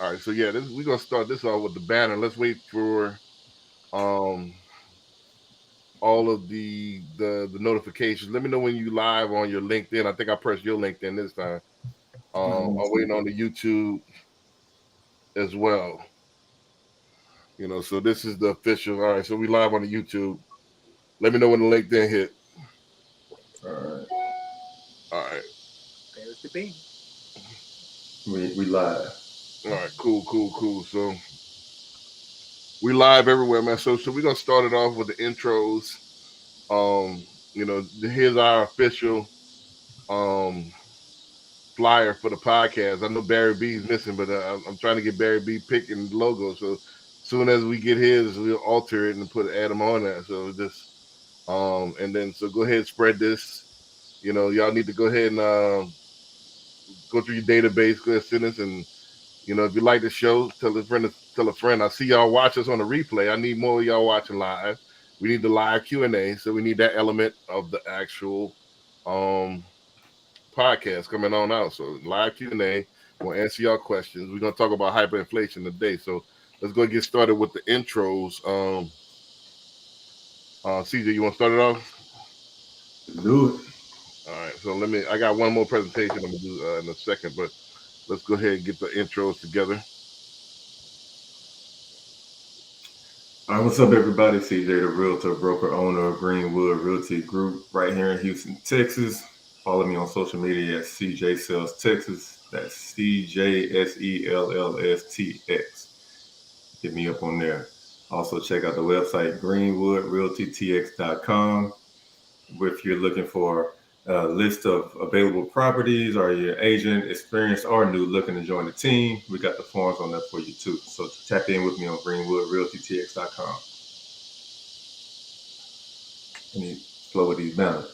All right, so yeah, we're gonna start this off with the banner. Let's wait for um all of the notifications. Let me know when you live on your LinkedIn. I think I pressed your LinkedIn this time. I'm waiting on the YouTube as well. So this is the official. All right, so we live on the YouTube. Let me know when the LinkedIn hit. All right. All right. There's the bean. We live. All right, cool. So we live everywhere, man. So we're gonna start it off with the intros. Here's our official um flyer for the podcast. I know Barry B is missing, but I'm trying to get Barry B picking the logo. So soon as we get his, we'll alter it and add him on there. So just and then so go ahead and spread this. Y'all need to go ahead and go through your database, go ahead and send us, and if you like the show, tell a friend to tell a friend. I see y'all watch us on the replay. I need more of y'all watching live. We need the live Q&A, so we need that element of the actual podcast coming on out. So live Q&A, we'll answer y'all questions. We're gonna talk about hyperinflation today. So let's go get started with the intros. CJ, you want to start it off? Do it. All right. So I got one more presentation I'm gonna do in a second, but let's go ahead and get the intros together. All right, what's up, everybody? CJ, the realtor, broker, owner of Greenwood Realty Group, right here in Houston, Texas. Follow me on social media at CJ Sales Texas. That's CJSELLSTX. Hit me up on there. Also, check out the website greenwoodrealtytx.com. If you're looking for a list of available properties, or your agent, experienced or new, looking to join the team, we got the forms on there for you too. So tap in with me on greenwoodrealtytx.com. Let me flow with these banners.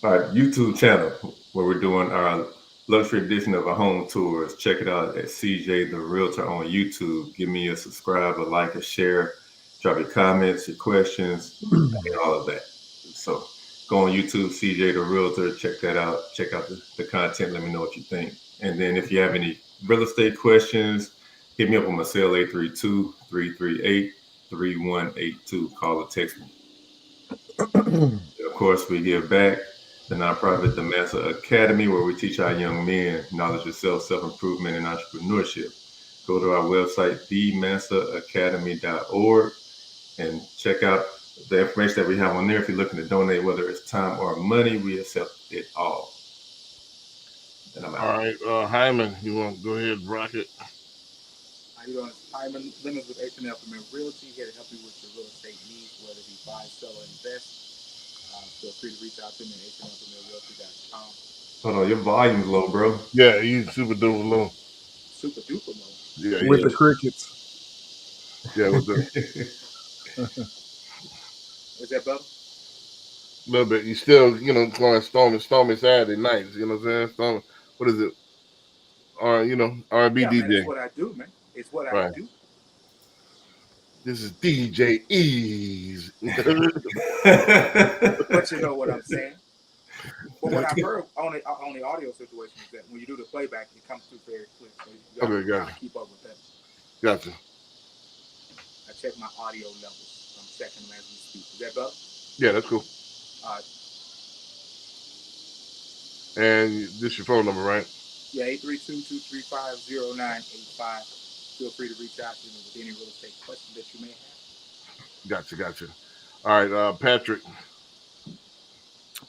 Our YouTube channel, where we're doing our luxury edition of our home tours. Check it out at CJ the Realtor on YouTube. Give me a subscribe, a like, a share, drop your comments, your questions, and all of that. So go on YouTube, CJ the Realtor, check that out. Check out the content. Let me know what you think. And then if you have any real estate questions, hit me up on my cell 832-338-3182. Call or text me. Of course, we give back. The nonprofit, the Massa Academy, where we teach our young men knowledge of self-improvement, and entrepreneurship. Go to our website, themassaacademy.org, and check out the information that we have on there. If you're looking to donate, whether it's time or money, we accept it all. And I'm out. All right, Hyman, you want to go ahead and rock it? How you doing? Hyman Lemons with H&L Premier Realty, here to help you with your real estate needs, whether it be buy, sell, or invest. Feel free to reach out to me at hnlpremierrealty.com. Hold on, your volume's low, bro. Yeah, he's super duper low. Super duper low. Yeah, with the crickets. Yeah, with the Is that better? a little bit. You still, going stormy Saturday nights. You know what I'm saying? Stormy. What is it? R&B Yeah, DJ. man, it's what I do, man. It's what I do. This is DJ Ease. But you know what I'm saying. But what I've heard on the audio situation is that when you do the playback, it comes through very clear. So you got to keep up with that. Gotcha. I check my audio levels. I'm checking them as we speak. Is that better? Yeah, that's cool. All right. And this your phone number, right? Yeah, 832-235-0985. Feel free to reach out to me with any real estate questions that you may have. Gotcha. All right, Patrick.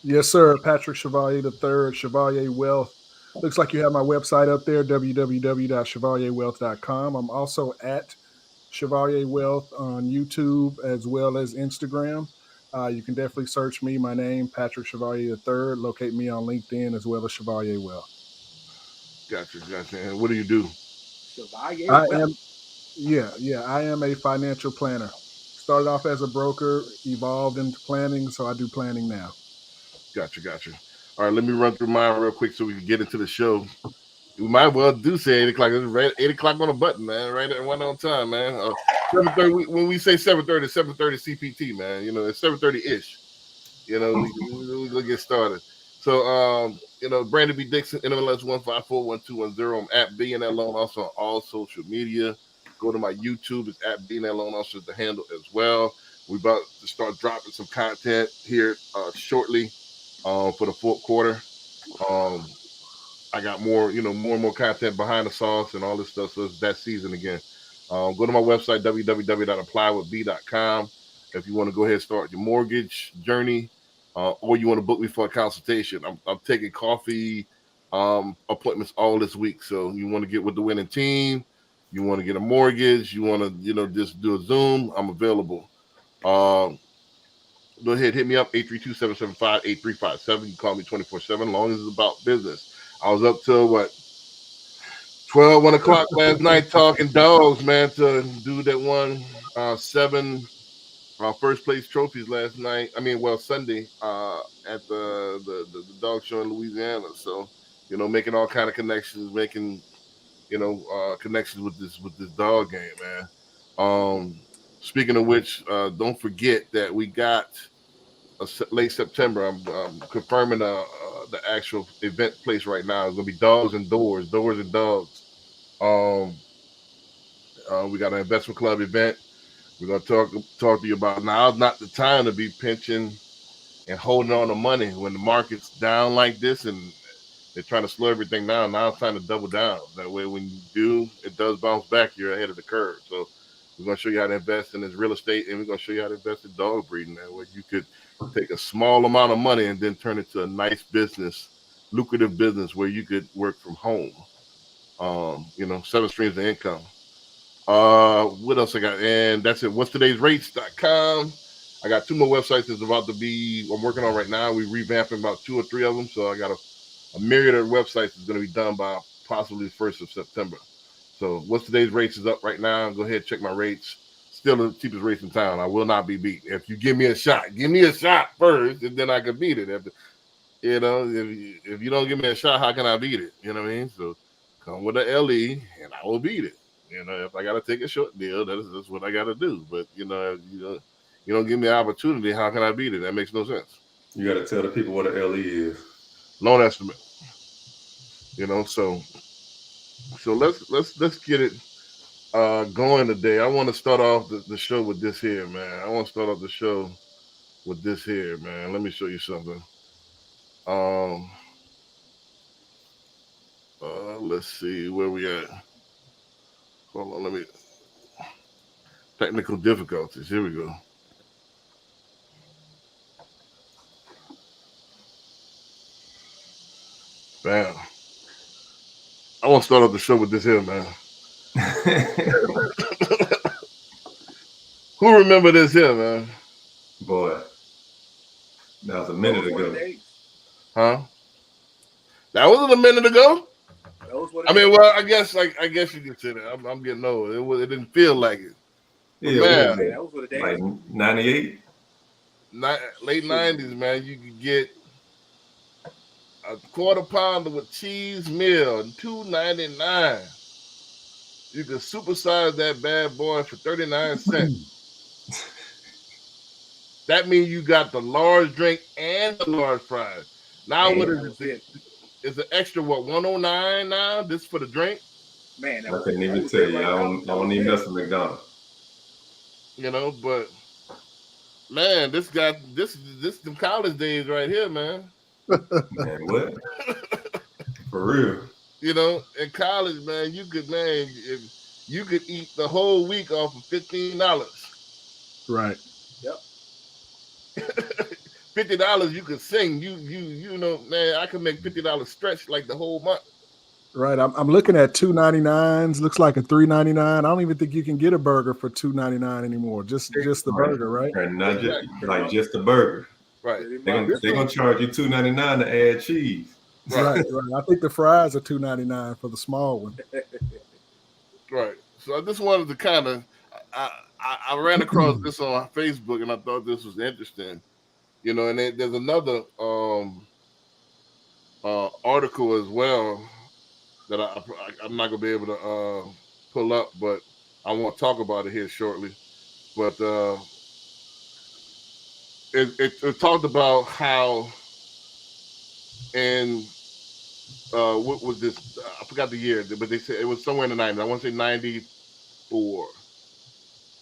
Yes, sir. Patrick Chevalier III, Chevalier Wealth. Looks like you have my website up there, www.chevalierwealth.com. I'm also at Chevalier Wealth on YouTube as well as Instagram. You can definitely search me, my name, Patrick Chevalier III. Locate me on LinkedIn as well as Chevalier Wealth. Gotcha. And what do you do? Chevalier Wealth. I am a financial planner. Started off as a broker, evolved into planning, so I do planning now. Gotcha. All right, let me run through mine real quick so we can get into the show. We might well do say 8 o'clock. It's right 8 o'clock on the button, man. Right at one on time, man. 7:30. When we say 7:30, 7:30 CPT, man. It's 7:30 ish. We're gonna get started. So So, Brandon B. Dixon, NMLS 1541210. I'm at BNL Loan also on all social media. Go to my YouTube. It's at BNL Loan also the handle as well. We're about to start dropping some content here shortly for the fourth quarter. Um, I got more, more and more content behind the sauce and all this stuff. So it's that season again. Go to my website, www.applywithb.com. If you want to go ahead and start your mortgage journey, or you want to book me for a consultation. I'm taking coffee appointments all this week. So you want to get with the winning team, you want to get a mortgage, you want to, just do a Zoom, I'm available. Go ahead, hit me up, 832-775-8357. You can call me 24/7, long as it's about business. I was up till, 1 o'clock last night talking dogs, man, to do that one, 7 first place trophies last night. Sunday at the dog show in Louisiana. So, making all kind of connections, making, connections with this dog game, man. Speaking of which, don't forget that we got late September. I'm confirming the actual event place right now. It's gonna be Dogs and Doors and Dogs. Um, we got an investment club event. We're gonna talk to you about now's not the time to be pinching and holding on to money when the market's down like this and they're trying to slow everything down. Now it's time to double down. That way, when you do, it does bounce back. You're ahead of the curve. So we're gonna show you how to invest in this real estate, and we're gonna show you how to invest in dog breeding. That way, you could take a small amount of money and then turn it to a nice business, lucrative business where you could work from home. 7 streams of income. What else I got? And that's it. What's today's rates.com. I got 2 more websites that's about to be, I'm working on right now. We revamping about 2 or 3 of them. So I got a myriad of websites that's going to be done by possibly the 1st of September. So what's today's rates is up right now. Go ahead and check my rates. Still the cheapest rates in town. I will not be beat. If you give me a shot first, and then I can beat it. If you don't give me a shot, how can I beat it? You know what I mean? So come with an LE, and I will beat it. If I got to take a short deal, that's what I got to do. But if you don't give me an opportunity, how can I beat it? That makes no sense. You got to tell the people what an LE is. Loan estimate. So let's get it going today. I want to start off the show with this here, man. I want to start off the show with this here, man. Let me show you something. Um, let's see where we at. Hold on, let me. Technical difficulties. Here we go. Bam. I want to start off the show with this here, man. Who remember this here, man? Boy, that was a minute ago. Huh? That wasn't a minute ago. I guess you could say that. I'm getting old. It didn't feel like it. But Yeah, man, that was what the like 98, late 90s, man. You could get a quarter pounder with cheese meal and $2.99. You could supersize that bad boy for 39 cents. That means you got the large drink and the large fries. Now what is it? It's an extra 109 now? This for the drink? Man, I couldn't even tell you. I don't even mess with McDonald's. But man, this them college days right here, man. Man, what? For real. In college, man, if you could eat the whole week off of $15. Right. Yep. $50 you could sing. Man, I could make $50 stretch like the whole month. Right. I'm looking at $2.99s. Looks like a $3.99. I don't even think you can get a burger for $2.99 anymore. Just the burger, right? And not just the burger. Right. They're gonna charge you $2.99 to add cheese. Right. I think the fries are $2.99 for the small one. Right. So I just wanted to kind of I ran across this on Facebook and I thought this was interesting. And there's another article as well that I'm not gonna be able to pull up, but I won't talk about it here shortly. But it talked about how and what was this? I forgot the year, but they said it was somewhere in the 90s. I want to say 94.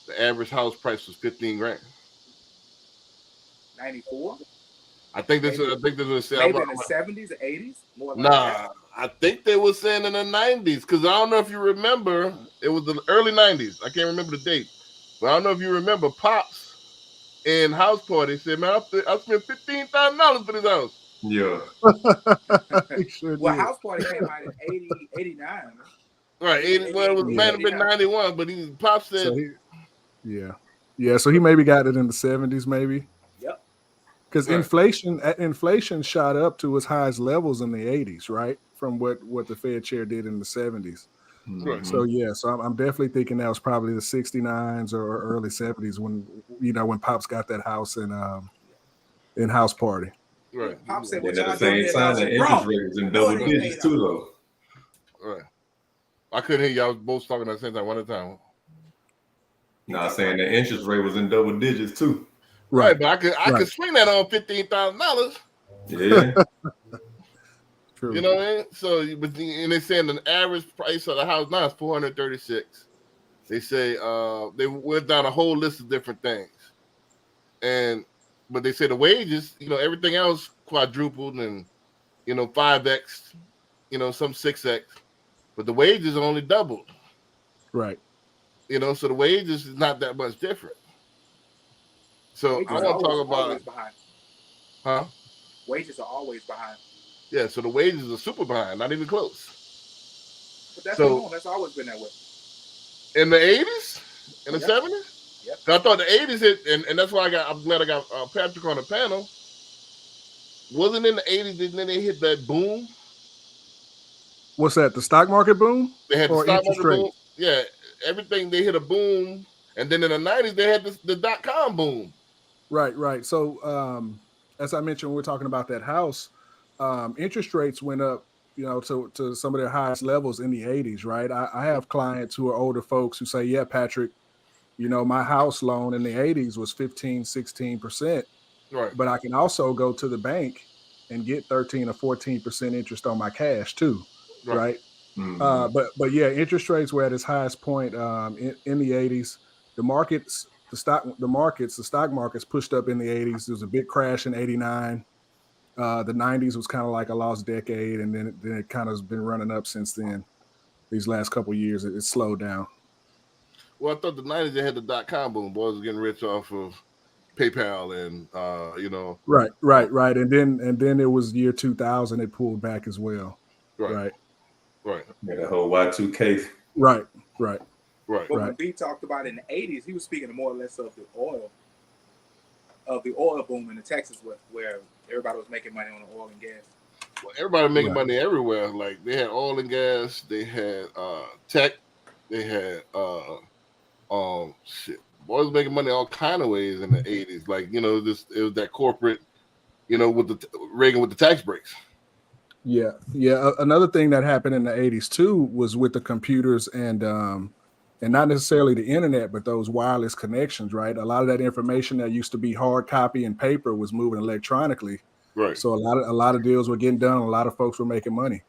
The average house price was 15 grand. 94, I think this. maybe I think this was. maybe in the 70s or 80s, more like that. Nah, I think they were saying in the 90s because I don't know if you remember. It was the early 90s. I can't remember the date, but I don't know if you remember. Pops in House Party said, "Man, I spent $15,000 for this house." Yeah. He sure Well, did. House Party came out in 80, 89, Right. 80, Well, it was 88, Yeah. might have been 89. 91, but Pops So said, yeah, yeah. So he maybe got it in the 70s, maybe Yep. because right, inflation shot up to its highest levels in the 80s, right? From what the Fed chair did in the 70s. right, So Hmm. yeah, so I'm definitely thinking that was probably the 69s or early 70s when when Pops got that house in House Party. Yeah. right, Pop said, And "What then at the y'all doing same here? Y'all time, the some interest grown. rate was in Go double ahead and pay digits it too, off." though. right. I couldn't hear y'all both talking at the same time, one at a time. He Now talking saying about the interest rate was in double digits too. Right, Right, but I right. could swing that on $15,000. Yeah. You True. know what I mean? So, and they're saying the average price of the house now is 436. They say they went down a whole list of different things, and but they say the wages, everything else quadrupled and 5x, some 6x, but the wages only doubled. Right, So the wages is not that much different. So I wages are right. want to always talk about, always behind. huh? Wages are always behind. Yeah. So the wages are super behind, not even close. But that's the So norm. That's always been that way. in the 80s, in the Yep. 70s. Yep. I thought the 80s hit, and that's why I'm glad I got Patrick on the panel. Wasn't in the 80s, and then they hit that boom. What's that? The stock market boom They had the or stock interest market boom. rates? Yeah, everything they hit a boom, and then in the 90s they had the .com boom. Right, right. So, as I mentioned, when we're talking about that house, interest rates went up, to some of their highest levels in the 80s, right? I have clients who are older folks who say, yeah, Patrick, my house loan in the 80s was 15, 16%, Right, but I can also go to the bank and get 13 or 14% interest on my cash too, right, right? Hmm. But yeah, interest rates were at its highest point in the 80s. The stock markets pushed up in the 80s. There was a big crash in 89. The 90s was kind of like a lost decade, and then it kind of has been running up since then. These last couple of years, it slowed down. Well, I thought the 90s they had the .com boom. Boys was getting rich off of PayPal and Right, uh, right, right. And then it was year 2000. It pulled back as well. right, Right, right, Yeah, the whole Y2K. right, right, right, But when right. B talked about in the 80s, he was speaking more or less of the oil boom in the Texas where everybody was making money on the oil and gas. Well, everybody making Right. money everywhere. Like they had oil and gas, they had tech, they had shit. Boys making money all kind of ways in the 80s. Like this it was that corporate, with the Reagan with the tax breaks. Yeah, yeah. Another thing that happened in the 80s too was with the computers and not necessarily the internet, but those wireless connections, right? A lot of that information that used to be hard copy and paper was moving electronically. Right, So a lot of deals were getting done. A lot of folks were making money.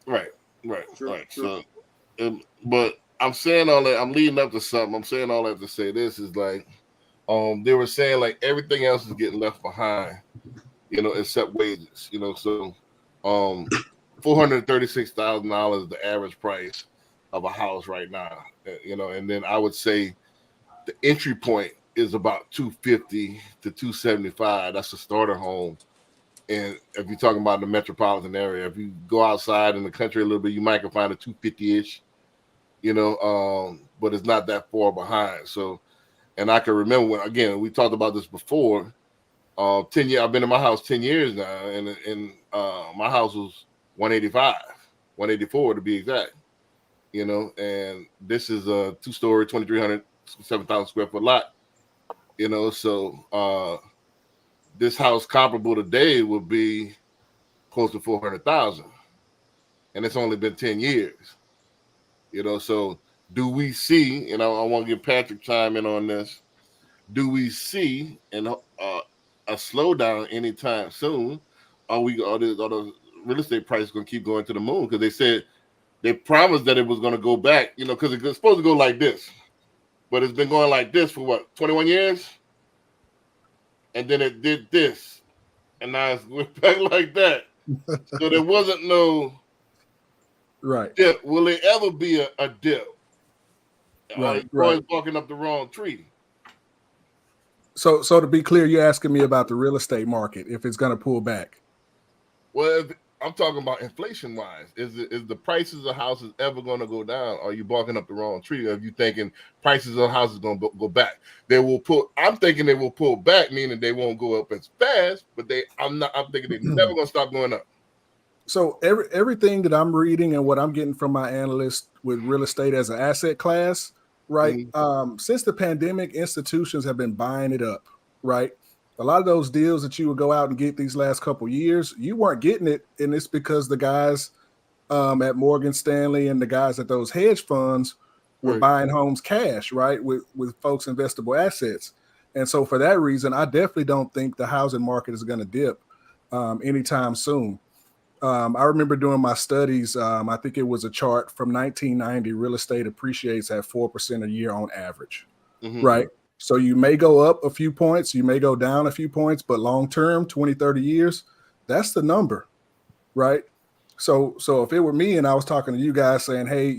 right, right, True, right. true. So, but I'm saying all that. I'm leading up to something. I'm saying all that to say this is like, they were saying like everything else is getting left behind, except wages. So, um, $436,000 the average price of a house right now. And then I would say the entry point is about 250 to 275. That's a starter home. And if you're talking about the metropolitan area, if you go outside in the country a little bit, you might can find a 250-ish, but it's not that far behind. So, and I can remember when, again, we talked about this before. 10 years, I've been in my house 10 years now, and my house was 185, 184 to be exact. And this is a 2-story, 2,300, 7,000 square foot lot. So this house comparable today would be close to 400,000, and it's only been 10 years. So do we see? And I want to give Patrick chime in on this. Do we see a slowdown anytime soon? all the real estate prices going to keep going to the moon? Because they said they promised that it was going to go back, because it's supposed to go like this, but it's been going like this for what, 21 years, and then it did this, and now it's going back like that. So there wasn't no Right. dip. Will there ever be a dip? Or Right. you Right. always barking up the wrong tree? So to be clear, you're asking me about the real estate market, if it's going to pull back. Well, I'm talking about inflation wise. Is the prices of houses ever going to go down? Or are you barking up the wrong tree? Or are you thinking prices of houses going to go back? They will pull. I'm thinking they will pull back, meaning they won't go up as fast. But I'm not. I'm thinking they're never going to stop going up. So everything that I'm reading and what I'm getting from my analysts with real estate as an asset class, right? Since the pandemic, institutions have been buying it up, right? A lot of those deals that you would go out and get these last couple of years, you weren't getting it, and it's because the guys at Morgan Stanley and the guys at those hedge funds were Right. buying homes cash, right, with folks' investable assets. And so for that reason, I definitely don't think the housing market is going to dip anytime soon. I remember doing my studies. I think it was a chart from 1990. Real estate appreciates at 4% a year on average, right? So you may go up a few points, you may go down a few points, but long term, 20, 30 years, that's the number, right? So if it were me and I was talking to you guys saying, hey,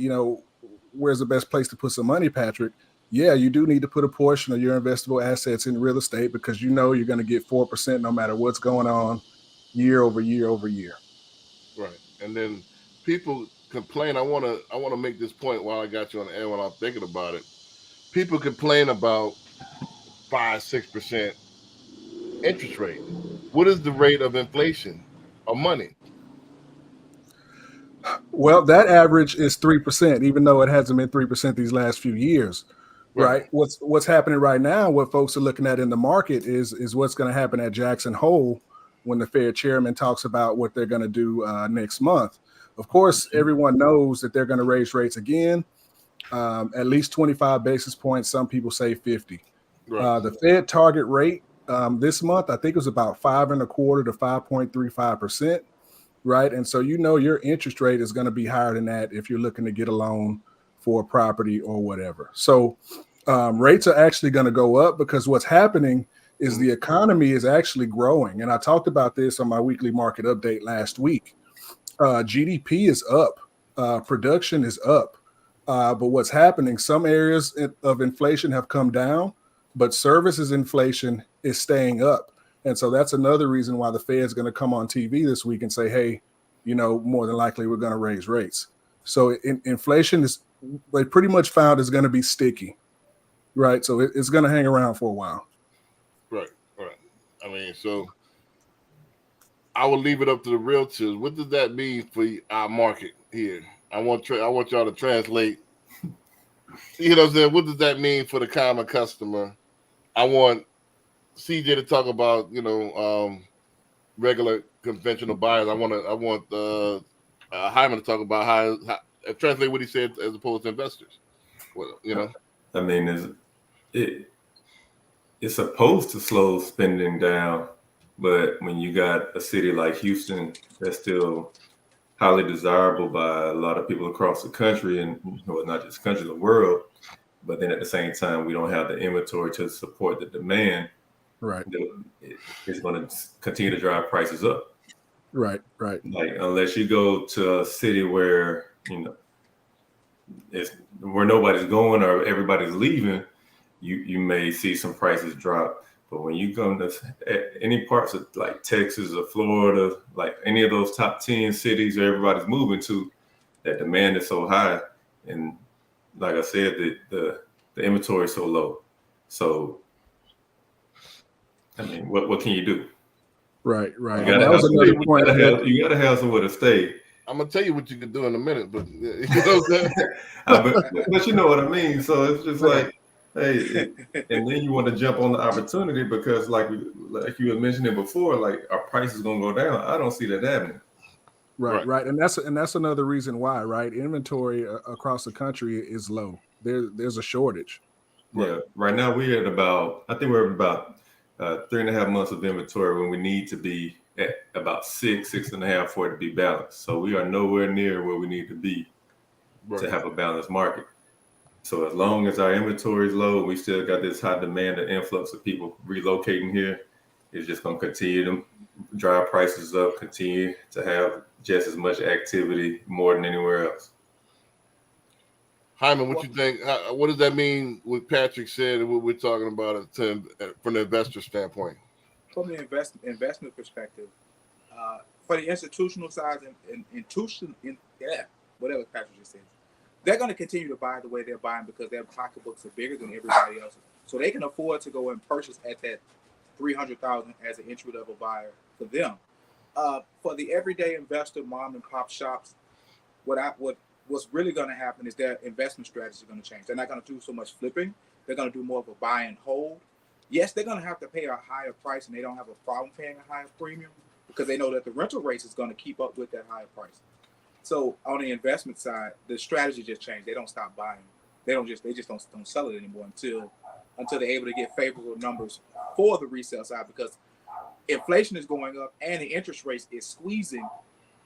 where's the best place to put some money, Patrick? Yeah, you do need to put a portion of your investable assets in real estate because you're going to get 4% no matter what's going on year over year over year. Right. And then people complain. I want to make this point while I got you on the air while I'm thinking about it. People complain about 5-6% interest rate. What is the rate of inflation of money? Well, that average is 3%, even though it hasn't been 3% these last few years, Right. right? What's happening right now, what folks are looking at in the market is what's going to happen at Jackson Hole when the Fed chairman talks about what they're going to do next month. Of course, everyone knows that they're going to raise rates again, at least 25 basis points. Some people say 50. Right. The Fed target rate this month, I think it was about 5.25 to 5.35%. Right. And so, your interest rate is going to be higher than that if you're looking to get a loan for a property or whatever. So rates are actually going to go up because what's happening is the economy is actually growing. And I talked about this on my weekly market update last week. GDP is up, production is up. But what's happening, some areas of inflation have come down, but services inflation is staying up. And so that's another reason why the Fed's going to come on TV this week and say, hey, more than likely we're going to raise rates. So inflation they pretty much found is going to be sticky, right? So it's going to hang around for a while. Right. Right. I mean, so I will leave it up to the realtors. What does that mean for our market here? I want y'all to translate. What I'm saying? What does that mean for the common customer? I want CJ to talk about, regular conventional buyers. I want Hyman to talk about how translate what he said as opposed to investors. Well, I mean, it's supposed to slow spending down, but when you got a city like Houston that's still highly desirable by a lot of people across the country, and not just country, the world, but then at the same time we don't have the inventory to support the demand. Right. It's going to continue to drive prices up. Right. Like unless you go to a city where it's where nobody's going or everybody's leaving, you may see some prices drop. But when you go to any parts of like Texas or Florida, like any of those top 10 cities where everybody's moving to, that demand is so high, and like I said, the inventory is so low. So I mean, what can you do? Right. You gotta That was another point. You gotta have somewhere to stay. I'm gonna tell you what you can do in a minute, but what I'm saying? but you know what I mean. So it's just like, hey, and then you want to jump on the opportunity because, like you had mentioned it before, like our price is gonna go down. I don't see that happening. Right. And that's another reason why, right? Inventory across the country is low. There's a shortage. Yeah. Right now I think we're at about 3.5 months of inventory when we need to be at about 6.5 for it to be balanced. So we are nowhere near where we need to be to Right. have a balanced market. So as long as our inventory is low, we still got this high demand and influx of people relocating here. It's just going to continue to drive prices up, continue to have just as much activity more than anywhere else. Hyman, what Well, you think? What does that mean? What Patrick said and what we're talking about from the investor standpoint? from the investment perspective, for the institutional side yeah, whatever Patrick just said, they're going to continue to buy the way they're buying because their pocketbooks are bigger than everybody else's, so they can afford to go and purchase at that 300,000 as an entry level buyer for them. For the everyday investor, mom and pop shops, what's really going to happen is their investment strategy is going to change. They're not going to do so much flipping. They're going to do more of a buy and hold. Yes, they're going to have to pay a higher price, and they don't have a problem paying a higher premium because they know that the rental rates is going to keep up with that higher price. So on the investment side, the strategy just changed. They don't stop buying. They just don't sell it anymore until they're able to get favorable numbers for the resale side, because inflation is going up and the interest rates is squeezing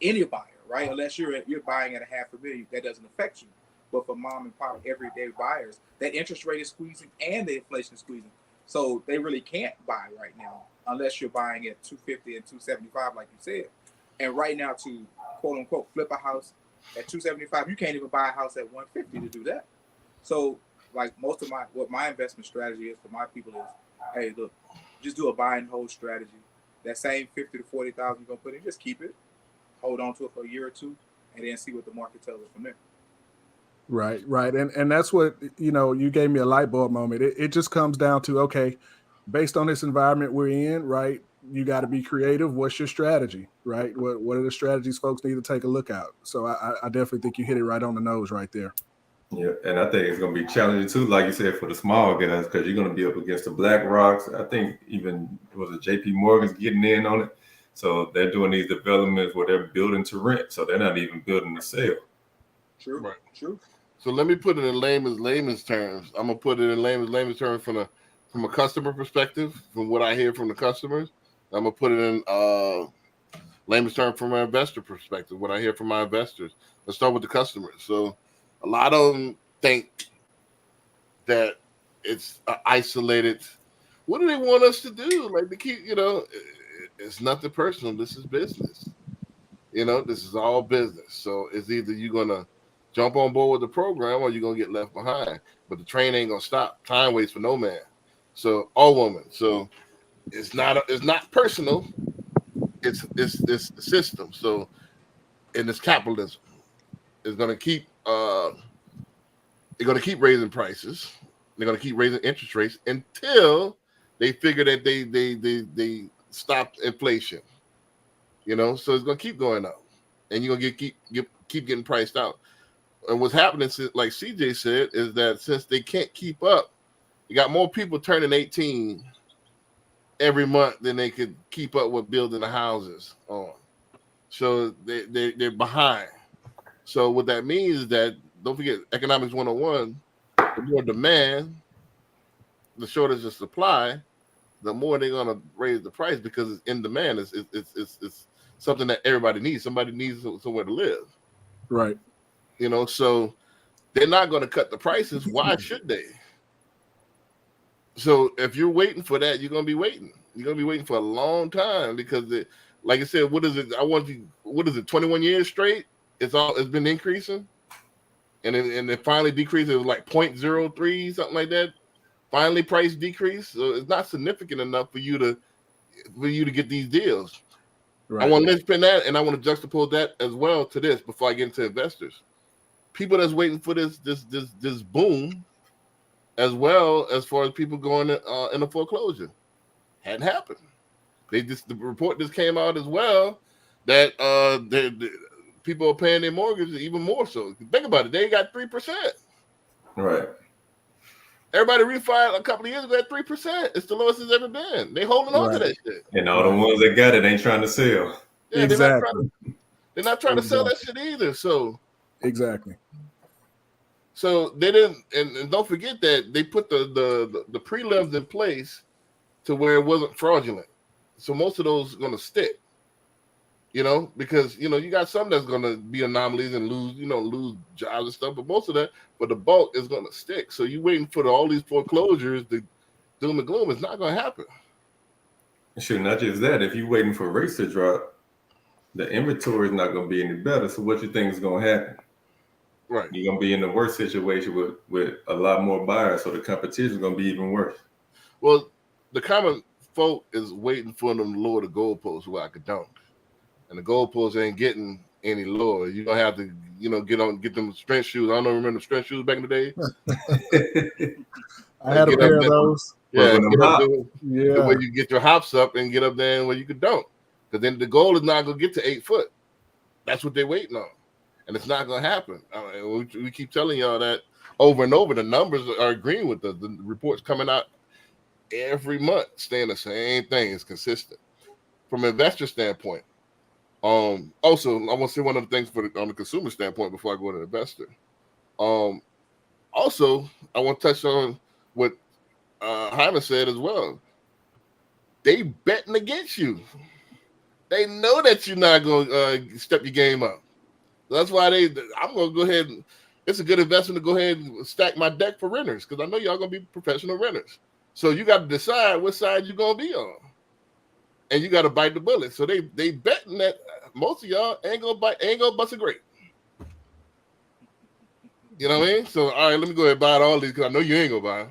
any buyer, right? Unless you're buying at $500,000, that doesn't affect you. But for mom and pop everyday buyers, that interest rate is squeezing and the inflation is squeezing. So they really can't buy right now unless you're buying at 250 and 275, like you said. And right now, to quote unquote flip a house at 275, you can't even buy a house at 150 to do that. So, like what my investment strategy is for my people is, hey, look, just do a buy and hold strategy. That same 50 to 40,000 you're gonna put in, just keep it, hold on to it for a year or two, and then see what the market tells us from there. Right. And that's what, you gave me a light bulb moment. It just comes down to, okay, based on this environment we're in, right? You got to be creative. What's your strategy, right? What are the strategies folks need to take a look at? So I definitely think you hit it right on the nose right there. Yeah, and I think it's going to be challenging too, like you said, for the small guys, because you're going to be up against the Black Rocks. I think even was it J.P. Morgan's getting in on it, so they're doing these developments where they're building to rent, so they're not even building to sell. True, Right. true. So let me put it in layman's terms. I'm gonna put it in layman's terms from a customer perspective, from what I hear from the customers. I'm gonna put it in layman's terms from an investor perspective, what I hear from my investors. Let's start with the customers. So a lot of them think that it's isolated. What do they want us to do? Like to keep, it's nothing personal. This is business. This is all business. So it's either you're gonna jump on board with the program or you're gonna get left behind. But the train ain't gonna stop. Time waits for no man. So or woman. So it's not personal. It's the system. So and it's capitalism. It's gonna keep they're gonna keep raising prices. They're gonna keep raising interest rates until they figure that they stopped inflation. So it's gonna keep going up, and you're gonna keep getting priced out. And what's happening, like CJ said, is that since they can't keep up, you got more people turning 18 every month than they could keep up with building the houses on. So they're behind. So what that means is that don't forget economics 101. The more demand, the shortage of supply, the more they're gonna raise the price because it's in demand. It's something that everybody needs. Somebody needs somewhere to live. Right. So they're not going to cut the prices. Why should they? So if you're waiting for that, you're going to be waiting. You're going to be waiting for a long time because, like I said, what is it? What is it? 21 years straight. It's been increasing, and it finally decreased. It was like 0.03, something like that. Finally, price decrease. So it's not significant enough for you to get these deals. I Right. want to spin that, and I want to juxtapose that as well to this before I get into investors. People that's waiting for this boom, as well as far as people going into foreclosure, hadn't happened. The report just came out as well that the people are paying their mortgages even more so. Think about it, they got 3%. Right. Everybody refied a couple of years ago at 3%. It's the lowest it's ever been. They holding on to Right. that shit. And all the Right. ones that got it ain't trying to sell. Yeah, Exactly. they're not trying to sell that shit either. Exactly. So they didn't, and don't forget that they put the prelims in place to where it wasn't fraudulent. So most of those are going to stick. because you got some that's gonna be anomalies and lose jobs and stuff, but most of that, for the bulk, is gonna stick. So you waiting for all these foreclosures, the doom and gloom is not gonna happen. Sure, not just that. If you're waiting for rates to drop, the inventory is not going to be any better. So what you think is going to happen? Right. You're going to be in a worse situation with a lot more buyers. So the competition is going to be even worse. Well, the common folk is waiting for them to lower the goalposts where I could dunk. And the goalposts ain't getting any lower. You're going to have to, get them strength shoes. I don't know, remember strength shoes back in the day? I had a pair of those. Yeah, the way Yeah. you get your hops up and get up there and where you could dunk. Because then the goal is not going to get to 8 foot. That's what they're waiting on. And it's not going to happen. We keep telling y'all that over and over. The numbers are agreeing with us. The reports coming out every month saying the same thing. It's consistent. From an investor standpoint, also, I want to say one of the things on the consumer standpoint before I go to the investor. Also, I want to touch on what Hyman said as well. They betting against you. They know that you're not going to step your game up. That's why I'm going to go ahead and it's a good investment to go ahead and stack my deck for renters because I know y'all going to be professional renters. So you got to decide what side you're going to be on. And you got to bite the bullet. So they betting that most of y'all ain't going to bust a grape. You know what I mean? So, all right, let me go ahead and buy all these because I know you ain't going to buy them.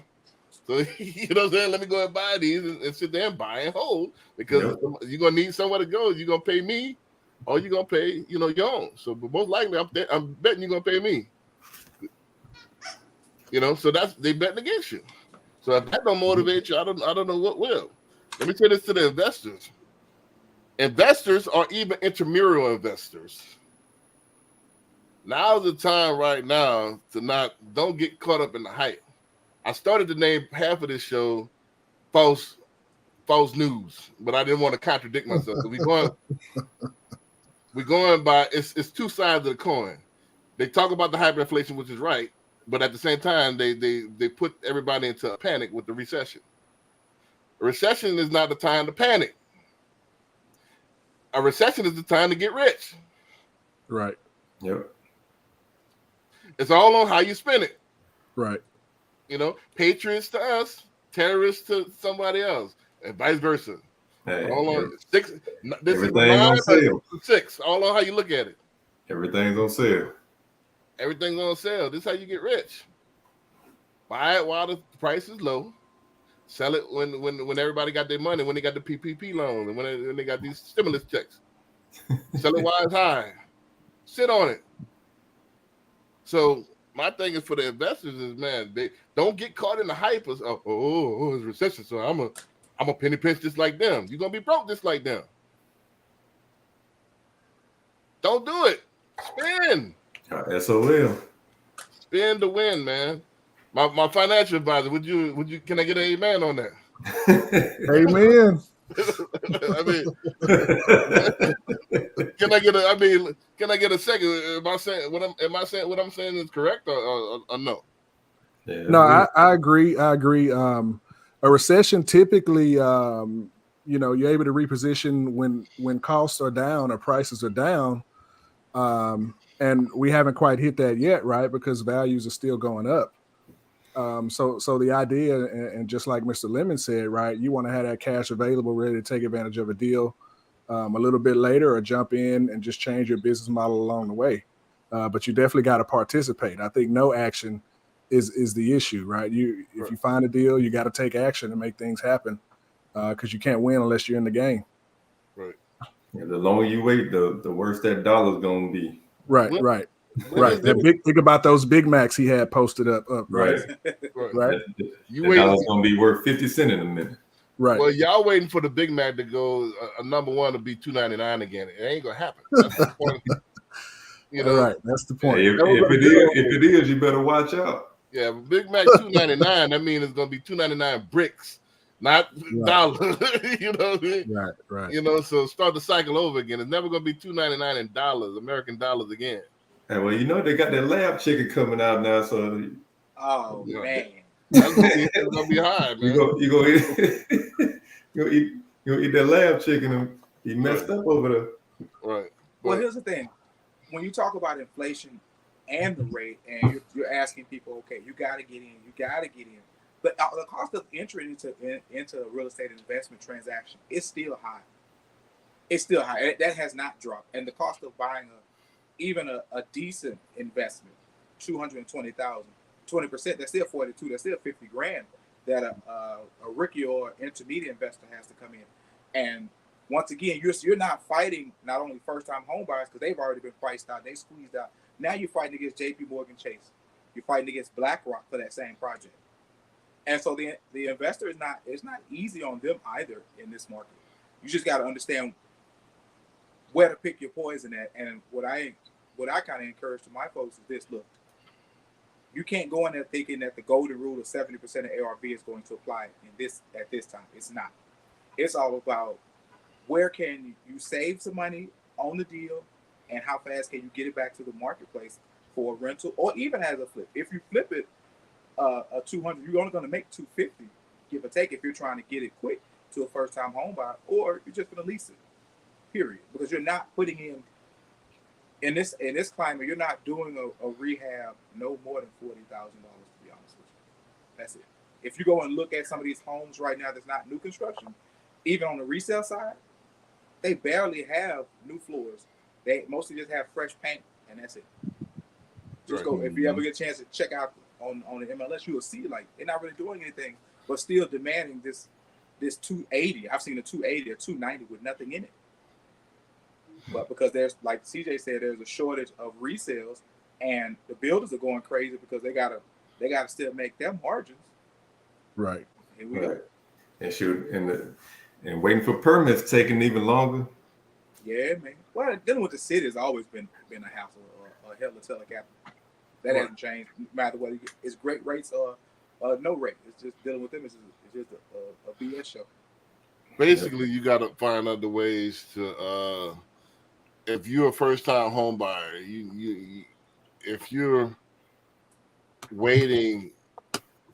So, you know what I'm saying? Let me go ahead and buy these and sit there and buy and hold because you're going to need somewhere to go. You're going to pay me or you're going to pay, your own. So, but most likely, I'm betting you're going to pay me. So they betting against you. So if that don't motivate you, I don't know what will. Let me say this to the investors. Investors are even intramural investors. Now's the time right now to don't get caught up in the hype. I started to name half of this show false news, but I didn't want to contradict myself. So we're going by it's two sides of the coin. They talk about the hyperinflation, which is right, but at the same time, they put everybody into a panic with the recession. A recession is not the time to panic. A recession is the time to get rich. Right. Yep. It's all on how you spend it. Right. Patriots to us, terrorists to somebody else, and vice versa. Hey, all on six. This is on sale. 6. All on how you look at it. Everything's on sale. Everything's on sale. This is how you get rich. Buy it while the price is low. Sell it when everybody got their money, when they got the PPP loans, and when they got these stimulus checks. Sell it while it's high. Sit on it. So my thing is for the investors is, man, they don't get caught in the hype of it's recession, so I'm a penny pinch just like them. You're gonna be broke just like them. Don't do it. Spend. SOL. Spend to win, man. My financial advisor, would you can I get an amen on that? Amen. I mean, can I get a second? Am I saying what I'm saying is correct or no? Yeah, no, I agree. A recession typically, you're able to reposition when costs are down or prices are down. And we haven't quite hit that yet, right? Because values are still going up. So the idea, and just like Mr. Lemon said, right, you want to have that cash available, ready to take advantage of a deal a little bit later, or jump in and just change your business model along the way. But you definitely got to participate. I think no action is the issue, right? If you find a deal, you got to take action and make things happen because you can't win unless you're in the game. Right. Yeah, the longer you wait, the worse that dollar's gonna be. Right. Think about those Big Macs he had posted up. Right. The dollar's gonna be worth 50 cents in a minute. Right. Well, y'all waiting for the Big Mac to go number one to be $2.99 again. It ain't gonna happen. That's the point. Right. That's the point. Hey, if it is, you better watch out. Yeah, Big Mac $2.99. That means it's gonna be $2.99 bricks, not dollars. You know what I mean? Right. So start the cycle over again. It's never gonna be $2.99 in dollars, American dollars again. Hey, well, they got that lab chicken coming out now, so. Man, that's gonna be high, man. You go eat that lab chicken and he messed up over there. Right. Well, But here's the thing: when you talk about inflation and the rate, and you're asking people, okay, you got to get in, you got to get in, but the cost of entry into a real estate investment transaction is still high. It's still high. That has not dropped, and the cost of buying even a decent investment, 220,000, 20%, that's still 42, that's still 50 grand that a rookie or intermediate investor has to come in. And once again, you're not fighting not only first time home buyers because they've already been priced out, they squeezed out. Now you're fighting against JP Morgan Chase. You're fighting against BlackRock for that same project. And so the investor is not, it's not easy on them either in this market. You just got to understand where to pick your poison at. And what I kind of encourage to my folks is this: look, you can't go in there thinking that the golden rule of 70% of ARV is going to apply at this time. It's not. It's all about where can you save some money on the deal, and how fast can you get it back to the marketplace for a rental or even as a flip. If you flip it a 200, you're only going to make 250, give or take, if you're trying to get it quick to a first time home buyer, or you're just going to lease it. Period. Because you're not putting in this climate, you're not doing a rehab no more than $40,000, to be honest with you. That's it. If you go and look at some of these homes right now that's not new construction, even on the resale side, they barely have new floors. They mostly just have fresh paint, and that's it. Just go, if you ever get a chance to check out on the MLS, you will see like they're not really doing anything, but still demanding this 280. I've seen a 280 or 290 with nothing in it. But because there's, like CJ said, there's a shortage of resales, and the builders are going crazy because they gotta still make their margins. Right. Here we go. And shoot, and waiting for permits taking even longer. Yeah, man. Well, dealing with the city has always been a hassle, a hell of a telecap. That hasn't changed. No matter whether it's great rates or no rate. It's just dealing with them. It's just a BS show. basically, you got to find other ways to. If you're a first-time home buyer, if you're waiting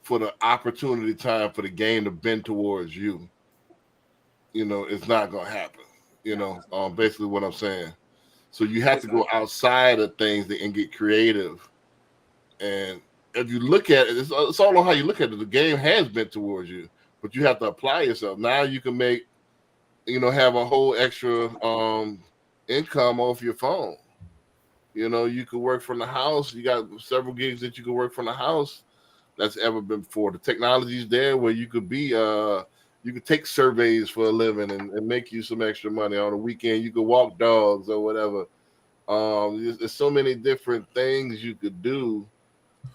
for the opportunity time for the game to bend towards you, it's not going to happen. Basically what I'm saying. So you have to go outside of things and get creative. And if you look at it, it's all on how you look at it. The game has bent towards you, but you have to apply yourself. Now you can make, have a whole extra income off your phone. You could work from the house. You got several gigs that you could work from the house that's ever been before. The technology's there where you could be you could take surveys for a living and make you some extra money on the weekend. You could walk dogs or whatever. There's so many different things you could do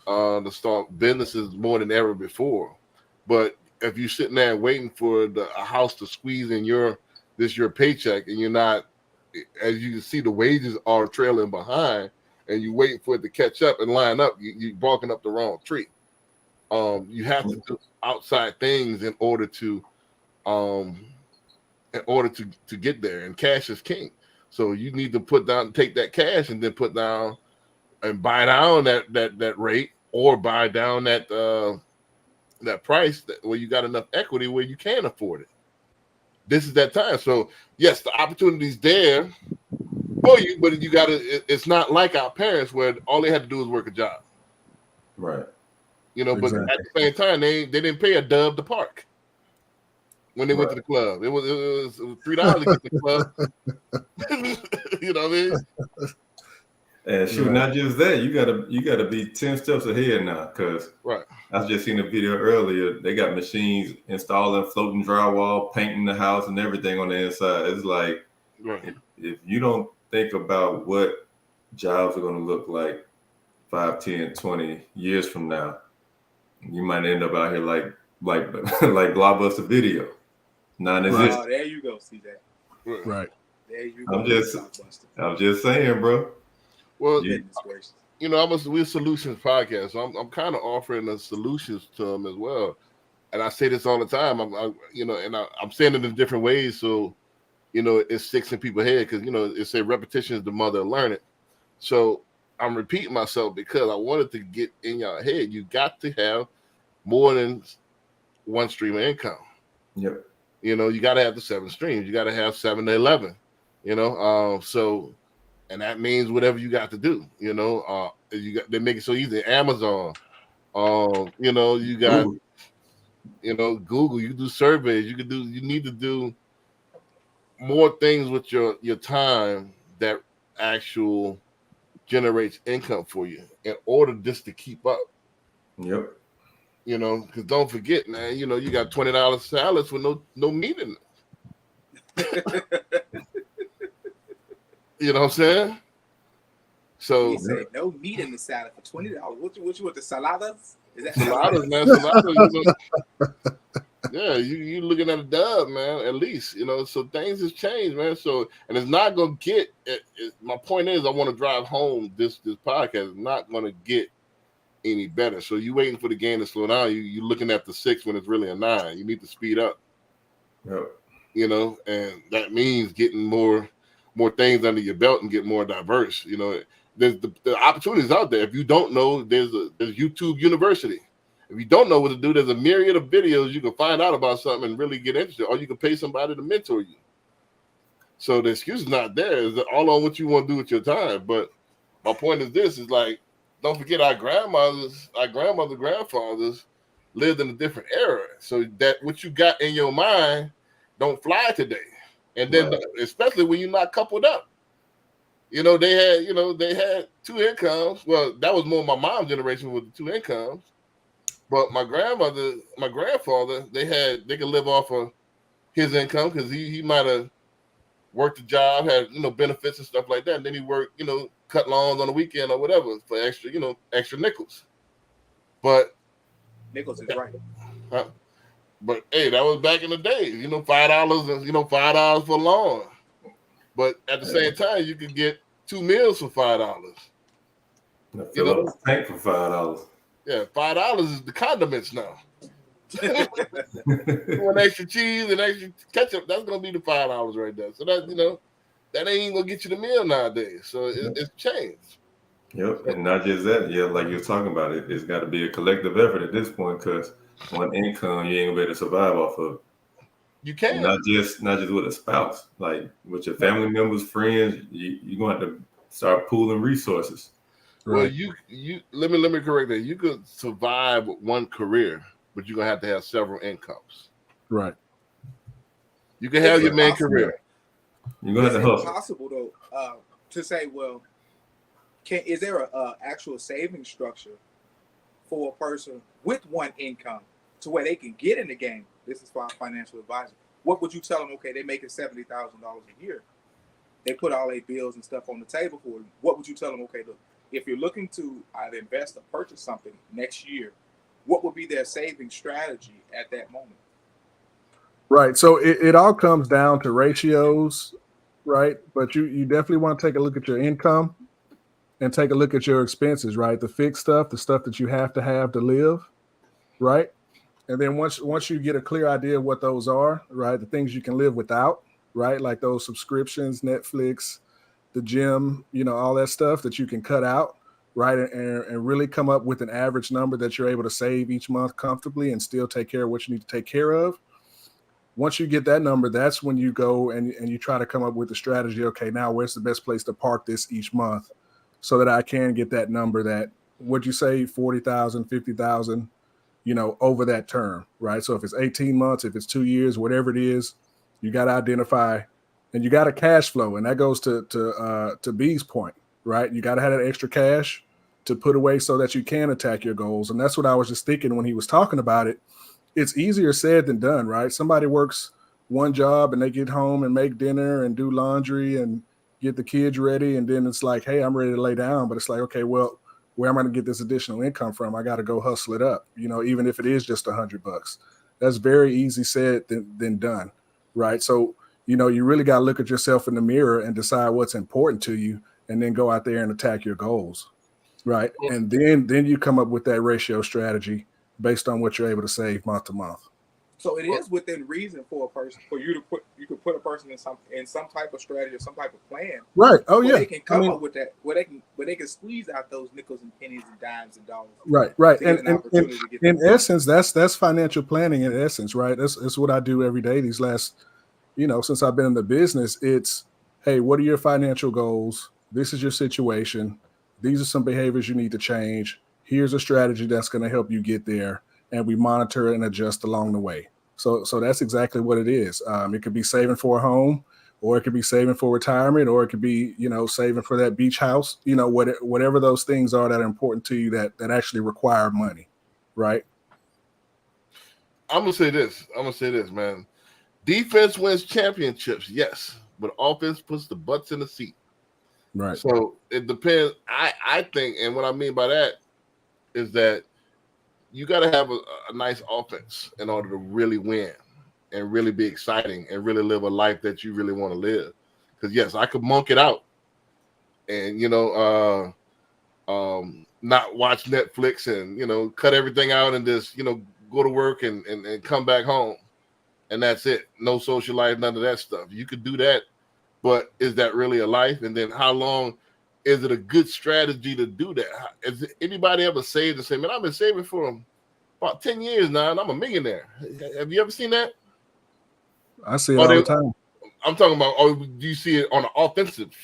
to start businesses more than ever before. But if you're sitting there waiting for a house to squeeze in your paycheck, and you're not, as you can see, the wages are trailing behind, and you waiting for it to catch up and line up, you're barking up the wrong tree. You have to do outside things in order to get there, and cash is king. So you need to take that cash and then put down and buy down that rate, or buy down that price where you got enough equity where you can afford it. This is that time. So yes, the opportunity's there for you, but you got to. It's not like our parents where all they had to do was work a job. Right. But at the same time, they didn't pay a dub to park when they went to the club. It was $3 to get to the club. You know what I mean? And shoot, not just that, you gotta be 10 steps ahead now, because I just seen a video earlier. They got machines installing floating drywall, painting the house and everything on the inside. It's like, if you don't think about what jobs are going to look like 5, 10, 20 years from now, you might end up out here like Blockbuster Video, non-existent. Oh, there you go, CJ. Right. There you go. I'm just saying, bro. Well, we're Solutions Podcast, so I'm kind of offering the solutions to them as well. And I say this all the time. I'm saying it in different ways, so it sticks in people's head, because it say repetition is the mother of learning. So I'm repeating myself because I wanted to get in your head. You got to have more than one stream of income. Yep. You got to have the 7 streams. You got to have 7 to 11. So, and that means whatever you got to do, they make it so easy. Amazon, you got, Ooh, Google, you do surveys, you need to do more things with your time that actual generates income for you in order just to keep up. yep. Because don't forget, man, you got $20 salads with no meat in it. You know what I'm saying? He So said no meat in the salad for $20. What you want, the saladas? Is that saladas, man, saladas? yeah, you looking at a dub, man. At least so things has changed, man. So and it's not gonna get. My point is, I want to drive home this podcast is not gonna get any better. So you waiting for the game to slow down. You looking at the 6 when it's really a 9. You need to speed up. Yep. And that means getting more things under your belt and get more diverse. There's the opportunities out there. If you don't know, there's YouTube University. If you don't know what to do, there's a myriad of videos you can find out about something and really get interested, or you can pay somebody to mentor you. So the excuse is not there. It's all on what you want to do with your time. But my point is this: is like, don't forget our grandfathers lived in a different era. So that what you got in your mind don't fly today. And then Right. especially when you're not coupled up. They had 2 incomes. Well, that was more my mom's generation with the 2 incomes. But my grandfather, they could live off of his income because he might have worked a job, had benefits and stuff like that. And then he worked, cut lawns on the weekend or whatever for extra nickels. But Nichols is right. but hey, that was back in the day. $5 and $5 for lawn. But at the same time, you could get 2 meals for $5. Fill up a tank for $5. Yeah, $5 is the condiments now. One extra cheese and extra ketchup, that's gonna be the $5 right there. So that ain't gonna get you the meal nowadays. So it's changed. Yep, and not just that. Yeah, like you're talking about it, it's got to be a collective effort at this point because one income you ain't gonna be able to survive off of. You can. Not just with a spouse, like with your family members, friends. You're gonna have to start pooling resources. Well, you let me correct that. You could survive with one career, but you're gonna have several incomes. Right. You can have your main career. You're gonna have to hustle. Is it possible though to say, well, is there a actual saving structure for a person with one income to where they can get in the game? This is for our financial advisor. What would you tell them? Okay, they're making $70,000 a year. They put all their bills and stuff on the table for them. What would you tell them? Okay, look, if you're looking to either invest or purchase something next year, what would be their saving strategy at that moment? Right. So it all comes down to ratios, right? But you definitely want to take a look at your income and take a look at your expenses, right? The fixed stuff, the stuff that you have to live, right? And then once you get a clear idea of what those are, right? The things you can live without, right? Like those subscriptions, Netflix, the gym, all that stuff that you can cut out, right? And really come up with an average number that you're able to save each month comfortably and still take care of what you need to take care of. Once you get that number, that's when you go and you try to come up with a strategy. Okay, now where's the best place to park this each month so that I can get that number that, would you say 40,000, 50,000, over that term, right? So if it's 18 months, if it's 2 years, whatever it is, you got to identify and you got to cash flow. And that goes to B's point, right? You got to have that extra cash to put away so that you can attack your goals. And that's what I was just thinking when he was talking about it. It's easier said than done, right? Somebody works one job and they get home and make dinner and do laundry and get the kids ready. And then it's like, hey, I'm ready to lay down. But it's like, okay, well, where am I going to get this additional income from? I got to go hustle it up, even if it is just $100. That's very easy said than done, right? So, you really got to look at yourself in the mirror and decide what's important to you and then go out there and attack your goals, right? And then you come up with that ratio strategy based on what you're able to save month to month. So it is within reason for a person, for you could put a person in some type of strategy or some type of plan. Right. Oh yeah. They can come up with that, where they can squeeze out those nickels and pennies and dimes and dollars. Right. And in essence, that's financial planning in essence, right? That's what I do every day. These last, since I've been in the business, it's, hey, what are your financial goals? This is your situation. These are some behaviors you need to change. Here's a strategy that's going to help you get there, and we monitor and adjust along the way. So that's exactly what it is. It could be saving for a home, or it could be saving for retirement, or it could be saving for that beach house. Whatever those things are that are important to you that actually require money, right? I'm gonna say this. Man. Defense wins championships, yes, but offense puts the butts in the seat. Right. So it depends. I think, and what I mean by that is that you got to have a nice offense in order to really win and really be exciting and really live a life that you really want to live. Because yes, I could monk it out and not watch Netflix and cut everything out and just go to work and come back home and that's it. No social life, none of that stuff. You could do that, but is that really a life? And then how long is it a good strategy to do that? Has anybody ever saved and say, man, I've been saving for about 10 years now and I'm a millionaire? Have you ever seen that? I see it all the time. I'm talking about, do you see it on the offensive?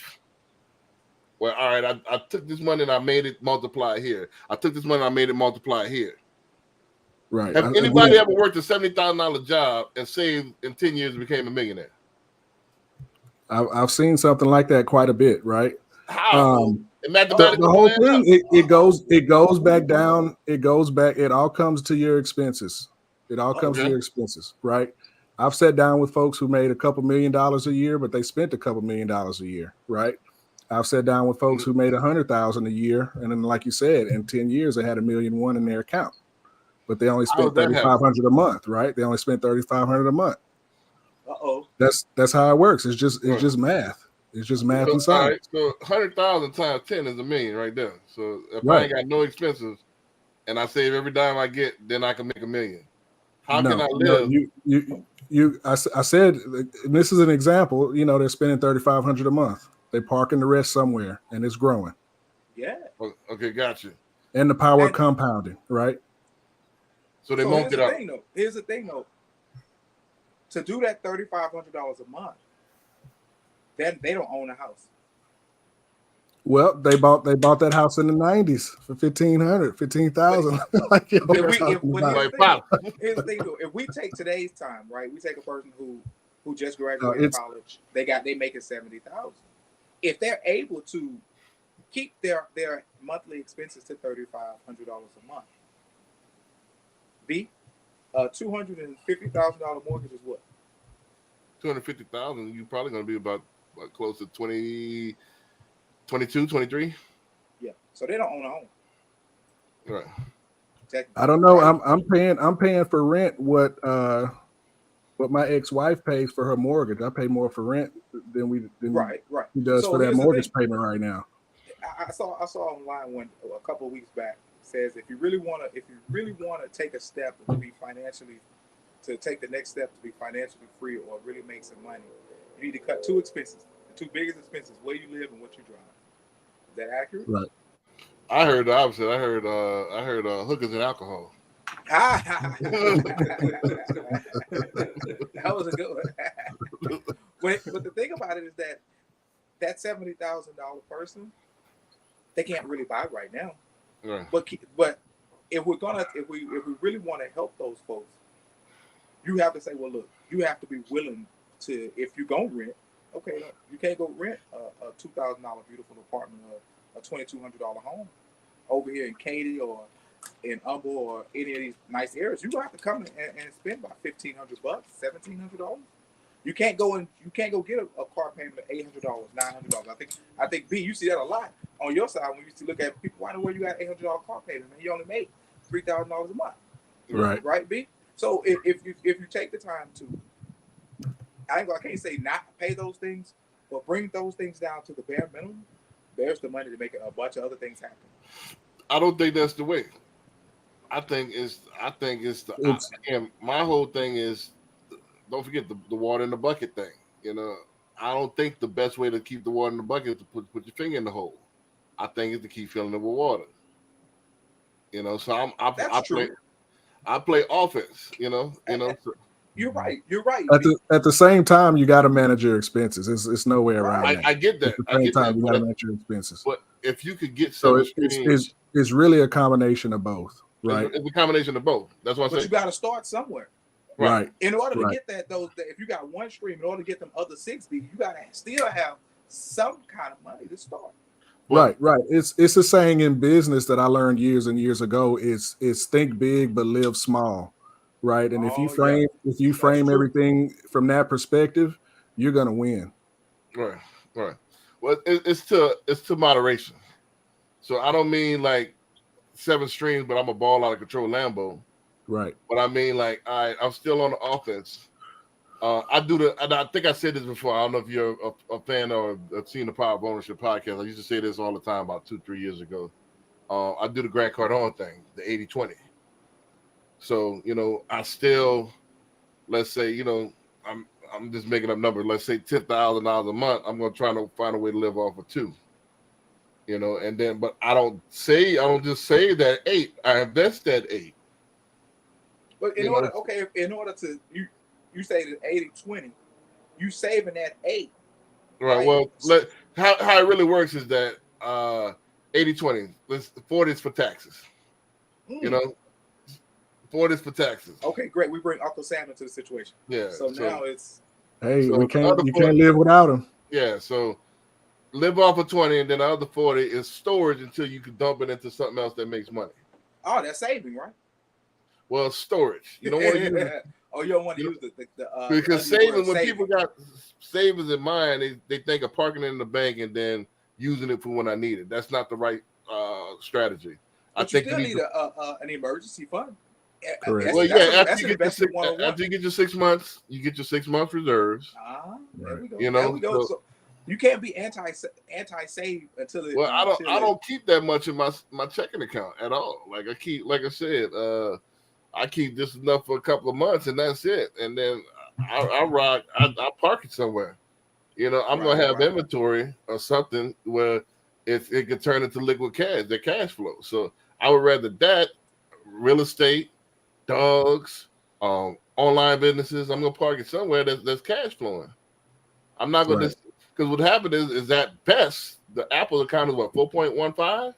Well, all right, I took this money and I made it multiply here. I took this money and I made it multiply here. Right. Have anybody ever worked a $70,000 job and saved in 10 years and became a millionaire? I've seen something like that quite a bit, right? How? The whole thing, it goes back down. It all comes to your expenses. It all comes to your expenses, right? I've sat down with folks who made a couple $1 million a year, but they spent a couple $1 million a year, right? I've sat down with folks who made 100,000 a year, and then, like you said, in 10 years they had $1.1 million in their account, but they only spent $3,500 a month, right? They only spent $3,500 a month. That's how it works. It's just math. It's just math and science. All right, so 100,000 times 10 is $1 million right there. So if I ain't got no expenses and I save every dime I get, then I can make $1 million. How can I live? I said, and this is an example. They're spending $3,500 a month. They're parking the rest somewhere, and it's growing. Yeah. Okay, gotcha. And the power of compounding, right? So they won't get up. Here's the thing, though. To do that $3,500 a month, then they don't own a house. Well, they bought that house in the 90s for $1,500, $15,000. Here's the thing, though. If we take today's time, right? We take a person who just graduated college. They making $70,000. If they're able to keep their monthly expenses to $3,500 a month, $250,000 mortgage is what? $250,000. You're probably going to be about close to 20, 22, 23. Yeah. So they don't own a home. Right. I don't know. Right? I'm paying for rent what my ex-wife pays for her mortgage. I pay more for rent than she does for that mortgage payment right now. I saw online a couple of weeks back says if you really want to take a step to take the next step to be financially free or really make some money, you need to cut two expenses. The two biggest expenses: where you live and what you drive. Is that accurate? Right. I heard the opposite. I heard hookers and alcohol. That was a good one. But the thing about it is that $70,000 person, they can't really buy right now. Right. But if we really want to help those folks, you have to say, well, look, you have to be willing to, if you're gonna rent, okay, you can't go rent a $2,000 beautiful apartment or a $2,200 home over here in Katy or in Humble or any of these nice areas. You gonna have to come and spend about $1,500, $1,700. You can't go get a car payment of $800, $900. I think B, you see that a lot on your side when you used to look at people. Why where you got $800 car payment and you only make $3,000 a month, right? B. So if you take the time to, I can't say not pay those things, but bring those things down to the bare minimum. There's the money to make a bunch of other things happen. I don't think that's the way. I think my whole thing is, don't forget the water in the bucket thing. I don't think the best way to keep the water in the bucket is to put your finger in the hole. I think it's to keep filling it with water. So I play offense. You're right. You're right. At the same time, you got to manage your expenses. It's no way around Right. that. I get At that. the I same get time, that. you got to manage your expenses. But if you could get So 7 streams, it's really a combination of both, right? it's a combination of both. That's what I But say. you got to start somewhere. Right. In order to Right. get that, if you got one stream, in order to get them other 60, you got to still have some kind of money to start. Right. It's a saying in business that I learned years and years ago. Is think big but live small, right? And if you frame true. everything from that perspective, you're gonna win. Right. Well, it's to moderation. So I don't mean like 7 streams, but I'm a ball out of control Lambo. Right. But I mean like I'm still on the offense. I think I said this before. I don't know if you're a fan or have seen the Power of Ownership podcast. I used to say this all the time about 2-3 years ago. I do the Grant Cardone thing, the 80-20. So, I still, let's say, I'm just making up numbers. Let's say $10,000 a month. I'm going to try to find a way to live off of 2. And then, but I don't just say that 8. I invest that 8. But in order to you say that 80-20, you saving that 8. Right. Well, how it really works is that 80-20. 40 is for taxes. 40 is for taxes. Okay, great. We bring Uncle Sam into the situation. Yeah. So now it's you can't live without him. Yeah. So live off of 20, and then the other 40 is storage until you can dump it into something else that makes money. Oh, that's saving, right? Well, storage. You don't want to use it. Oh, you don't want to use the because saving, when people got savings in mind, they think of parking it in the bank and then using it for when I need it. That's not the right strategy. But I think you still need an emergency fund. Correct. Well, yeah, after you get your 6 months, you get your 6 month reserves. There we go. There we go. So you can't be anti-save until it. Well, I don't keep that much in my checking account at all. Like I said, I keep just enough for a couple of months, and that's it. And then I park it somewhere. I'm gonna have inventory or something where it could turn into liquid cash, the cash flow. So I would rather that real estate, dogs, online businesses. I'm gonna park it somewhere that's cash flowing. I'm not gonna because what happened is that best the Apple account is what 4.15.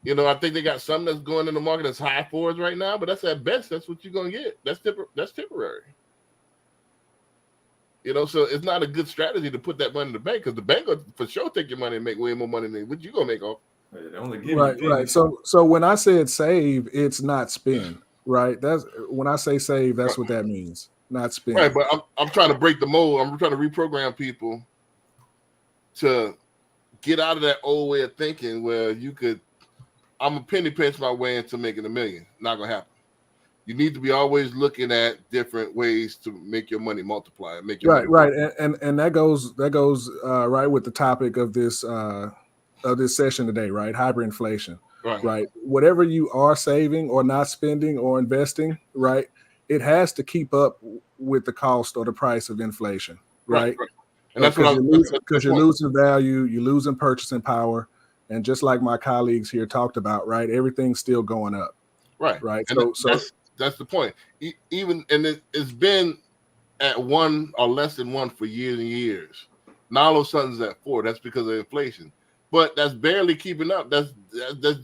I think they got something that's going in the market that's high 4s right now, but that's at best. That's what you're gonna get. That's temporary. So it's not a good strategy to put that money in the bank because the bank will for sure take your money and make way more money than what you gonna make off. Right. So when I said save, it's not spend. Right. That's when I say save. That's what that means. Not spend. Right. But I'm trying to break the mold. I'm trying to reprogram people to get out of that old way of thinking where you could. I'm a penny pinch my way into making $1 million. Not gonna happen. You need to be always looking at different ways to make your money multiply. Make your right. And that goes right with the topic of this session today, right? Hyperinflation. Right. Whatever you are saving or not spending or investing, right, it has to keep up with the cost or the price of inflation, right? And that's because you're losing value, you're losing purchasing power. And just like my colleagues here talked about, right, everything's still going up. Right. And so that's the point. Even it's been at 1 or less than 1 for years and years. Now all of a sudden it's at 4. That's because of inflation. But that's barely keeping up. That's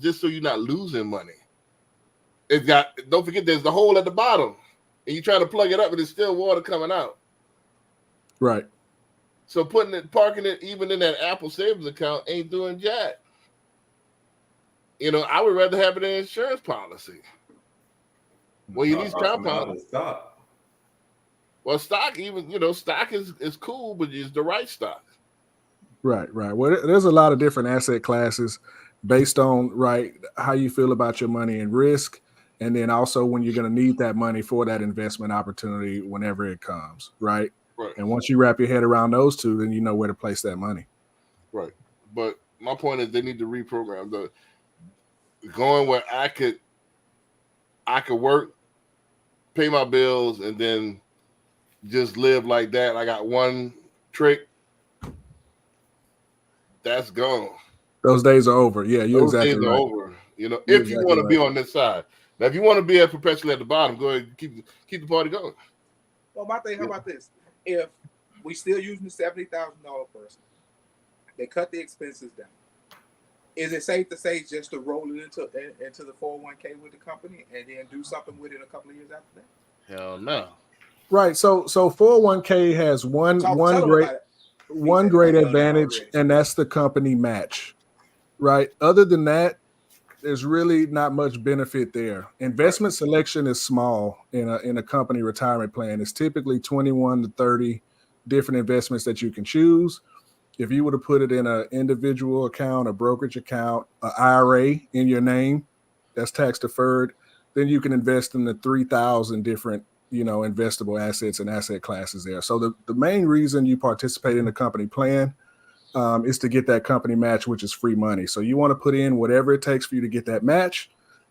just so you're not losing money. Don't forget there's the hole at the bottom. And you try to plug it up and there's still water coming out. Right. So parking it even in that Apple savings account ain't doing jack. I would rather have it in an insurance policy. Well, you need stock. Well, stock stock is cool, but it's the right stock. Right. Well, there's a lot of different asset classes based on how you feel about your money and risk, and then also when you're going to need that money for that investment opportunity whenever it comes. Right. And once you wrap your head around those two, then you know where to place that money. Right. But my point is they need to reprogram going where I could work, pay my bills, and then just live like that. I got one trick. That's gone. Those days are over. Yeah, you're Those exactly days right. are over. If you want to be on this side. Now, if you want to be perpetually at the bottom, go ahead and keep the party going. Well, my thing. How about this? If we still using the $70,000 person, they cut the expenses down. Is it safe to say just to roll it into the 401k with the company and then do something with it a couple of years after that? Hell no. Right. So 401k has Tell them about it. one Said they great might have done that advantage, already. and that's the company match. Right. Other than that, there's really not much benefit there. Investment selection is small in a company retirement plan. It's typically 21 to 30 different investments that you can choose. If you were to put it in an individual account, a brokerage account, an IRA in your name, that's tax deferred, then you can invest in the 3,000 different, investable assets and asset classes there. So the main reason you participate in a company plan is to get that company match, which is free money. So you want to put in whatever it takes for you to get that match.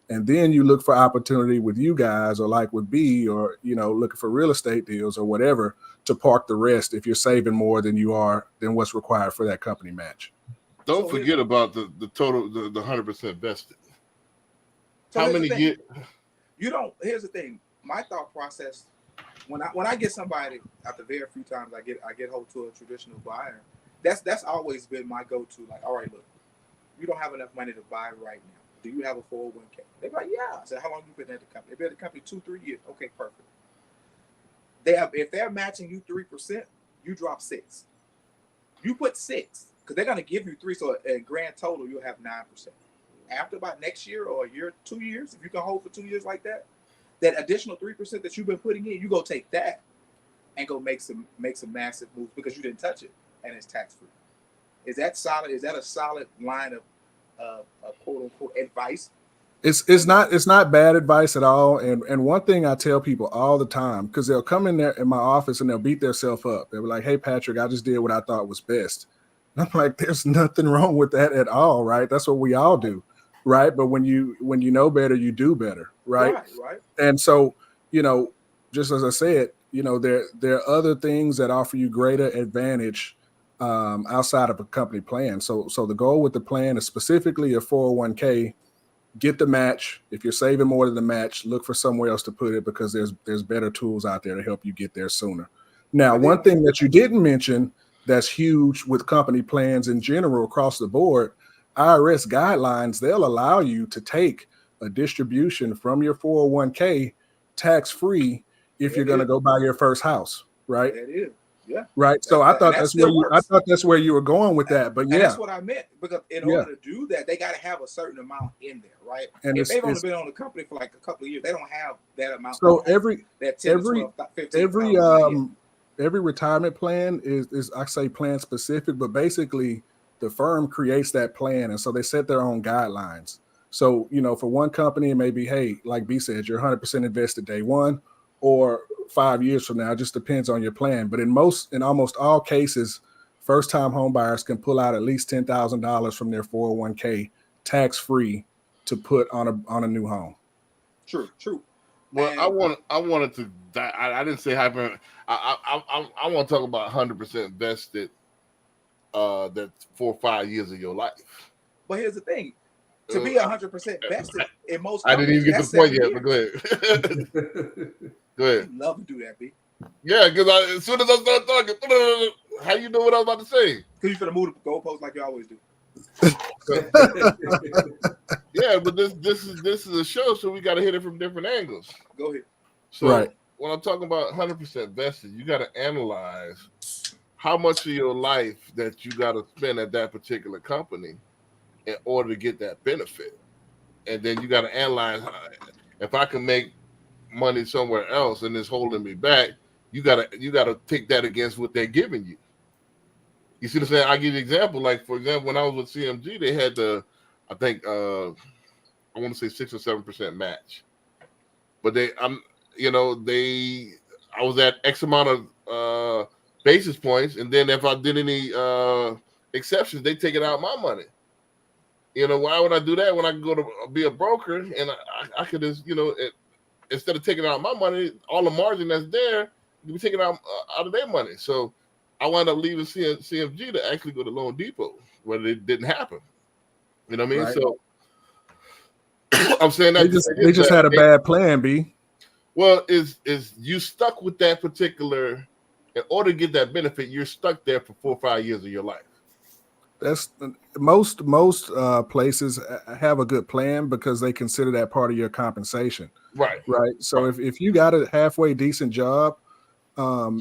And then you look for opportunity with you guys, or like with B, or, looking for real estate deals or whatever, to park the rest if you're saving more than what's required for that company match. Don't forget about the total, the 100% vested. So how many years? Here's the thing. My thought process, when I get somebody, after very few times I get hold to a traditional buyer, that's always been my go-to. Like, all right, look, you don't have enough money to buy right now. Do you have a 401k? They're like, yeah. I said, how long you been at the company? They've been at the company 2-3 years. Okay, perfect. If they're matching you 3%, you drop 6. You put 6 because they're gonna give you 3. So in grand total, you'll have 9%. After about next year or a year, 2 years, if you can hold for 2 years like that, that additional 3% that you've been putting in, you go take that and go make some massive moves because you didn't touch it and it's tax free. Is that solid? Is that a solid line of quote unquote advice? It's not bad advice at all. And one thing I tell people all the time, because they'll come in there in my office and they'll beat themselves up. They'll be like, hey, Patrick, I just did what I thought was best. And I'm like, there's nothing wrong with that at all, right? That's what we all do, right? But when you know better, you do better, right? Right. And so, just as I said, there are other things that offer you greater advantage outside of a company plan. So the goal with the plan is specifically a 401k. Get the match. If you're saving more than the match, look for somewhere else to put it because there's better tools out there to help you get there sooner. Now, one thing that you didn't mention that's huge with company plans in general across the board, IRS guidelines, they'll allow you to take a distribution from your 401k tax-free if you're going to go buy your first house, right? That is. Yeah. Right. So I thought that's where you were going with that. But and that's what I meant, because in order to do that, they got to have a certain amount in there, right? And if they've only been on the company for like a couple of years, they don't have that amount. So every retirement plan is I say plan specific, but basically the firm creates that plan, and so they set their own guidelines. So for one company, it may be, hey, like B said, you're 100% invested day one, or 5 years from now. It just depends on your plan. But in almost all cases, first-time home buyers can pull out at least $10,000 from their 401k tax-free to put on a new home. True. Well, I wanted to. I didn't say hyper. I want to talk about 100% vested. That's 4 or 5 years of your life. But here's the thing: to be 100% vested in most, I didn't even get the point yet. But go ahead. Go ahead. You love to do that, B. Yeah, because as soon as I start talking, how you know what I was about to say? Because you're gonna move the goalpost like you always do. Yeah, but this is a show, so we got to hit it from different angles. Go ahead. So when I'm talking about 100% vested, you got to analyze how much of your life that you got to spend at that particular company in order to get that benefit, and then you got to analyze if I can make money somewhere else and it's holding me back. You gotta take that against what they're giving you. You see what I'm saying? I give you an example. Like, for example, when I was with CMG, they had I think I want to say 6 or 7% match, but I was at X amount of basis points, and then if I did any exceptions, they take it out of my money. Why would I do that when I can go to be a broker and I could just instead of taking out my money, all the margin that's there, you be taking out of their money. So I wound up leaving CMG to actually go to Loan Depot, where it didn't happen. You know what I mean? Right. So I'm saying that they just had a bad plan, B. Well, is you stuck with that particular? In order to get that benefit, you're stuck there for 4 or 5 years of your life. That's most places have a good plan because they consider that part of your compensation, Right. right? So Right. if you got a halfway decent job,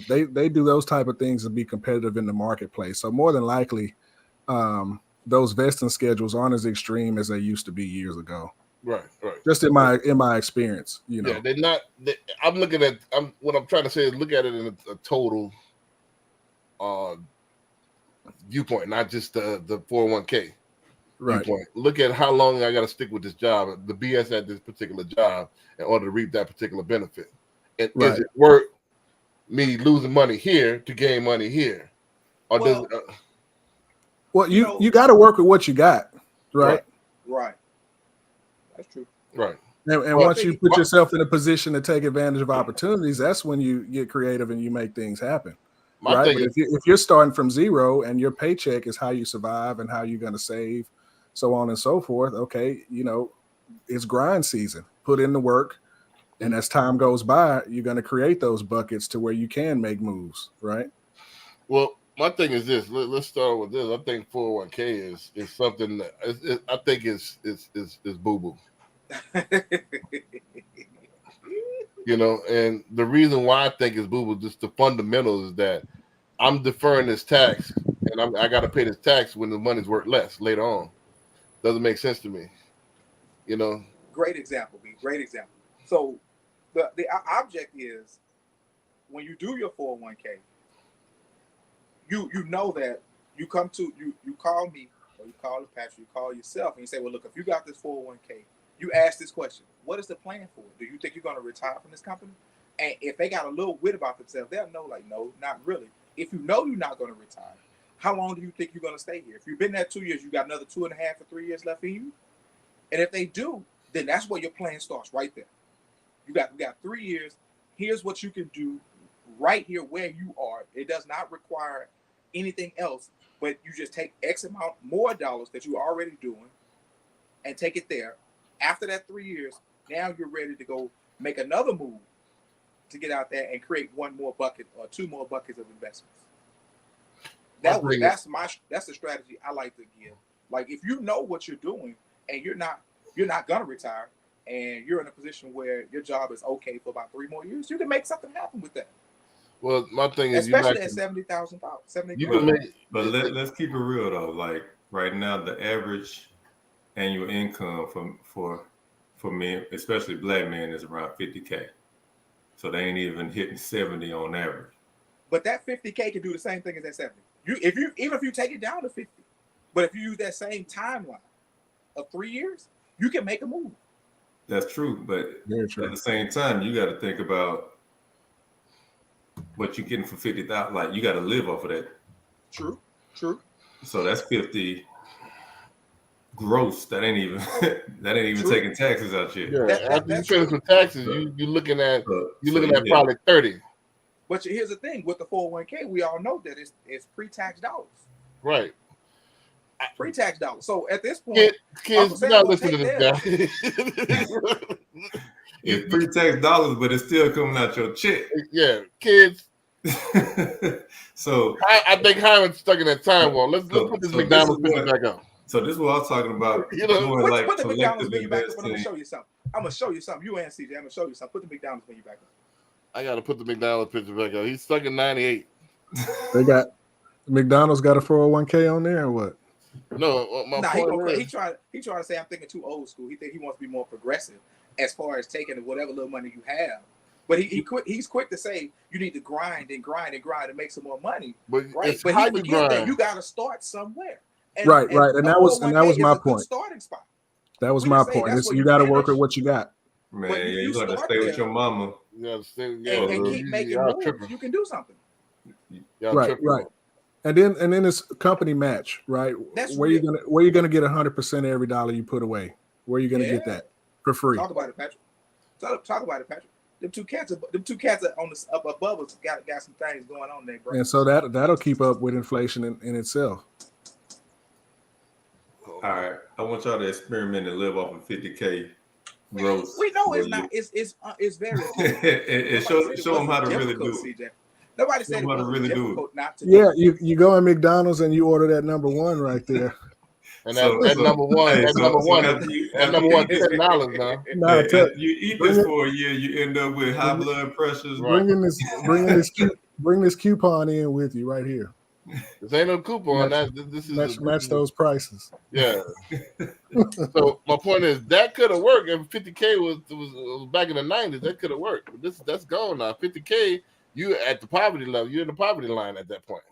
they do those type of things to be competitive in the marketplace. So more than likely, those vesting schedules aren't as extreme as they used to be years ago. Right. Right. Just in my experience, you Yeah, know. they're not. I'm looking at. What I'm trying to say is look at it in a total uh, viewpoint, not just the 401k Right. viewpoint. Look at how long I got to stick with this job, the BS at this particular job, in order to reap that particular benefit. And is Right. it worth me losing money here to gain money here, or does Well, Well, you you know, you got to work with what you got, right, right? right. That's true. right? And I But once think you put yourself in a position to take advantage of opportunities, that's when you get creative and you make things happen, my right? thing But is, if you're starting from zero and your paycheck is how you survive and how you're going to save, so on and so forth, okay, it's grind season. Put in the work, and as time goes by, you're going to create those buckets to where you can make moves, right? well, my thing is this. Let's start with this. I think 401k is something that I think is boo boo. And the reason why I think it's boo boo, just the fundamentals is that I'm deferring this tax, and I got to pay this tax when the money's worth less later on. Doesn't make sense to me, you know. Great example, B. Great example. So the object is when you do your 401k, you know that you call me or you call the pastor, you call yourself, and you say, well, look, if you got this 401k, you ask this question: what is the plan for it? Do you think you're going to retire from this company? And if they got a little wit about themselves, they'll know, like, no, not really. If you know you're not going to retire, how long do you think you're going to stay here? If you've been there 2 years, you got another 2.5 or 3 years left in you. And if they do, then that's where your plan starts right there. We got 3 years. Here's what you can do right here where you are. It does not require anything else, but you just take X amount more dollars that you're already doing and take it there. After that 3 years, now you're ready to go make another move to get out there and create one more bucket or two more buckets of investments. That's the strategy I like to give. Like, if you know what you're doing and you're not gonna retire, and you're in a position where your job is okay for about 3 more years, you can make something happen with that. Well, my thing is, Especially at $70,000, you But can make but let's keep it real though. Like right now, the average annual income for men, especially black men, is around 50K. So they ain't even hitting 70 on average. But that 50K can do the same thing as that 70. Even if you take it down to 50, but if you use that same timeline of 3 years, you can make a move. That's true, but Very true. at the same time, you got to think about what you're getting for 50,000. Like you got to live off of that. True. So that's 50 gross. That ain't even True. taking taxes out yet. Yeah, after you That's finish true. with taxes, So, you're looking at yeah. probably 30. But here's the thing with the 401k, we all know that it's pre-tax dollars. Right. Pre-tax dollars. So at this point, Kids, you're not listening to this guy. It's pre-tax dollars, but it's still coming out your check. Yeah, kids. So I think Hyman's stuck in that time wall. Let's put this McDonald's picture back up. So this is what I'm talking about. Doing like put the McDonald's collective menu back up, and I'm investing. gonna show you something. I'm gonna show you something. You and CJ, I'm gonna show you something. Put the McDonald's menu back up. I gotta put the McDonald's picture back up. He's stuck in 98. They got McDonald's got a 401k on there or what? No, my point is, he trying to say I'm thinking too old school. He think he wants to be more progressive as far as taking whatever little money you have. But he's quick to say you need to grind and make some more money. but Right? it's But how he you forgets grind. that you got to start somewhere. Right. And that was my point. Starting spot. That was my point. You got to work with what you got. Man, yeah, you got to stay with your mama. You and keep making moves. You can do something. Right. And then it's company match, right? That's where you gonna get 100% of every dollar you put away. Where you gonna get that for free? Talk about it, Patrick. Talk about it, Patrick. Them two cats are on the up above us. Got some things going on there, bro. And so that'll keep up with inflation in itself. All right, I want y'all to experiment and live off of 50K gross. We know it's where not. you- It's very difficult. and Nobody said it show them how wasn't to really difficult, do it. CJ. Nobody Show said them it how to wasn't really do it. difficult not to do Yeah, it. you go in McDonald's and you order that number one right there. And So, that number one, hey, that number one, after that number you one, eat this, $10 now. Now hey, after you eat bring this it, for a year, you end up with high blood pressures. Right. bring this coupon in with you right here. This ain't no coupon. This is Match those prices. yeah. So my point is that could have worked if 50K was back in the 90s. That could have worked. But that's gone now. 50K, you at the poverty level. You're in the poverty line at that point.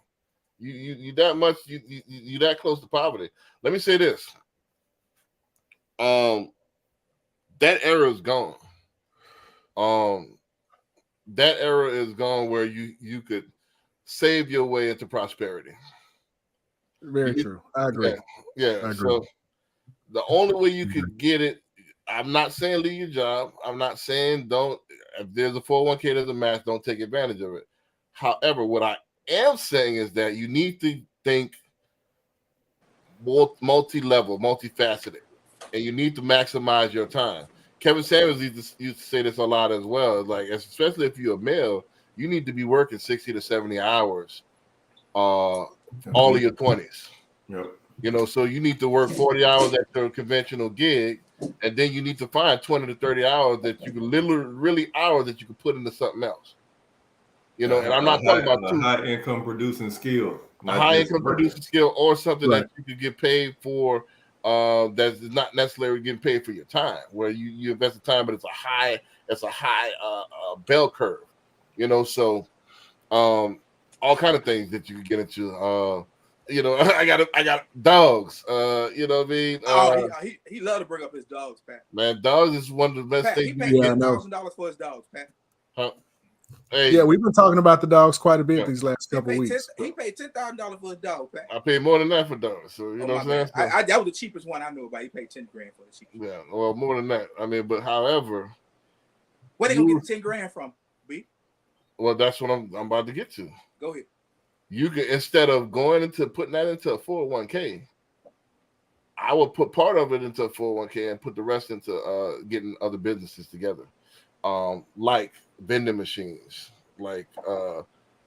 You that much. You that close to poverty. Let me say this. That era is gone. That era is gone where you could save your way into prosperity. Very true. I agree. Yeah. I agree. So the only way you could get it, I'm not saying leave your job. I'm not saying don't. If there's a 401k, there's a match, don't take advantage of it. However, what I am saying is that you need to think multi-level, multifaceted, and you need to maximize your time. Kevin Samuels used to say this a lot as well. Like, especially if you're a male, you need to be working 60 to 70 hours all of your 20s. Yep. You know, so you need to work 40 hours at your conventional gig, and then you need to find 20 to 30 hours that you can really hours that you can put into something else. You know, and I'm not talking about a high income producing skill. A high income producing skill or something that you could get paid for that's not necessarily getting paid for your time, where you invest the time, but it's a high bell curve, you know. So all kind of things that you can get into. You know, I got dogs. You know what I mean? He loved to bring up his dogs, Pat. Man, dogs is one of the best Pat, things. He paid $10,000 for his dogs, Pat. Huh? Hey, yeah, we've been talking about the dogs quite a bit these last couple weeks. He paid $10,000 for his dog, Pat. I paid more than that for dogs, so you know what I'm saying. That was the cheapest one I knew about. He paid $10,000 for the cheapest. Yeah, well, more than that. I mean, but however, where they gonna get the $10,000 from, B? Well, that's what I'm about to get to. Go ahead. You can, instead of going into putting that into a 401k, I would put part of it into a 401k and put the rest into getting other businesses together, like vending machines, like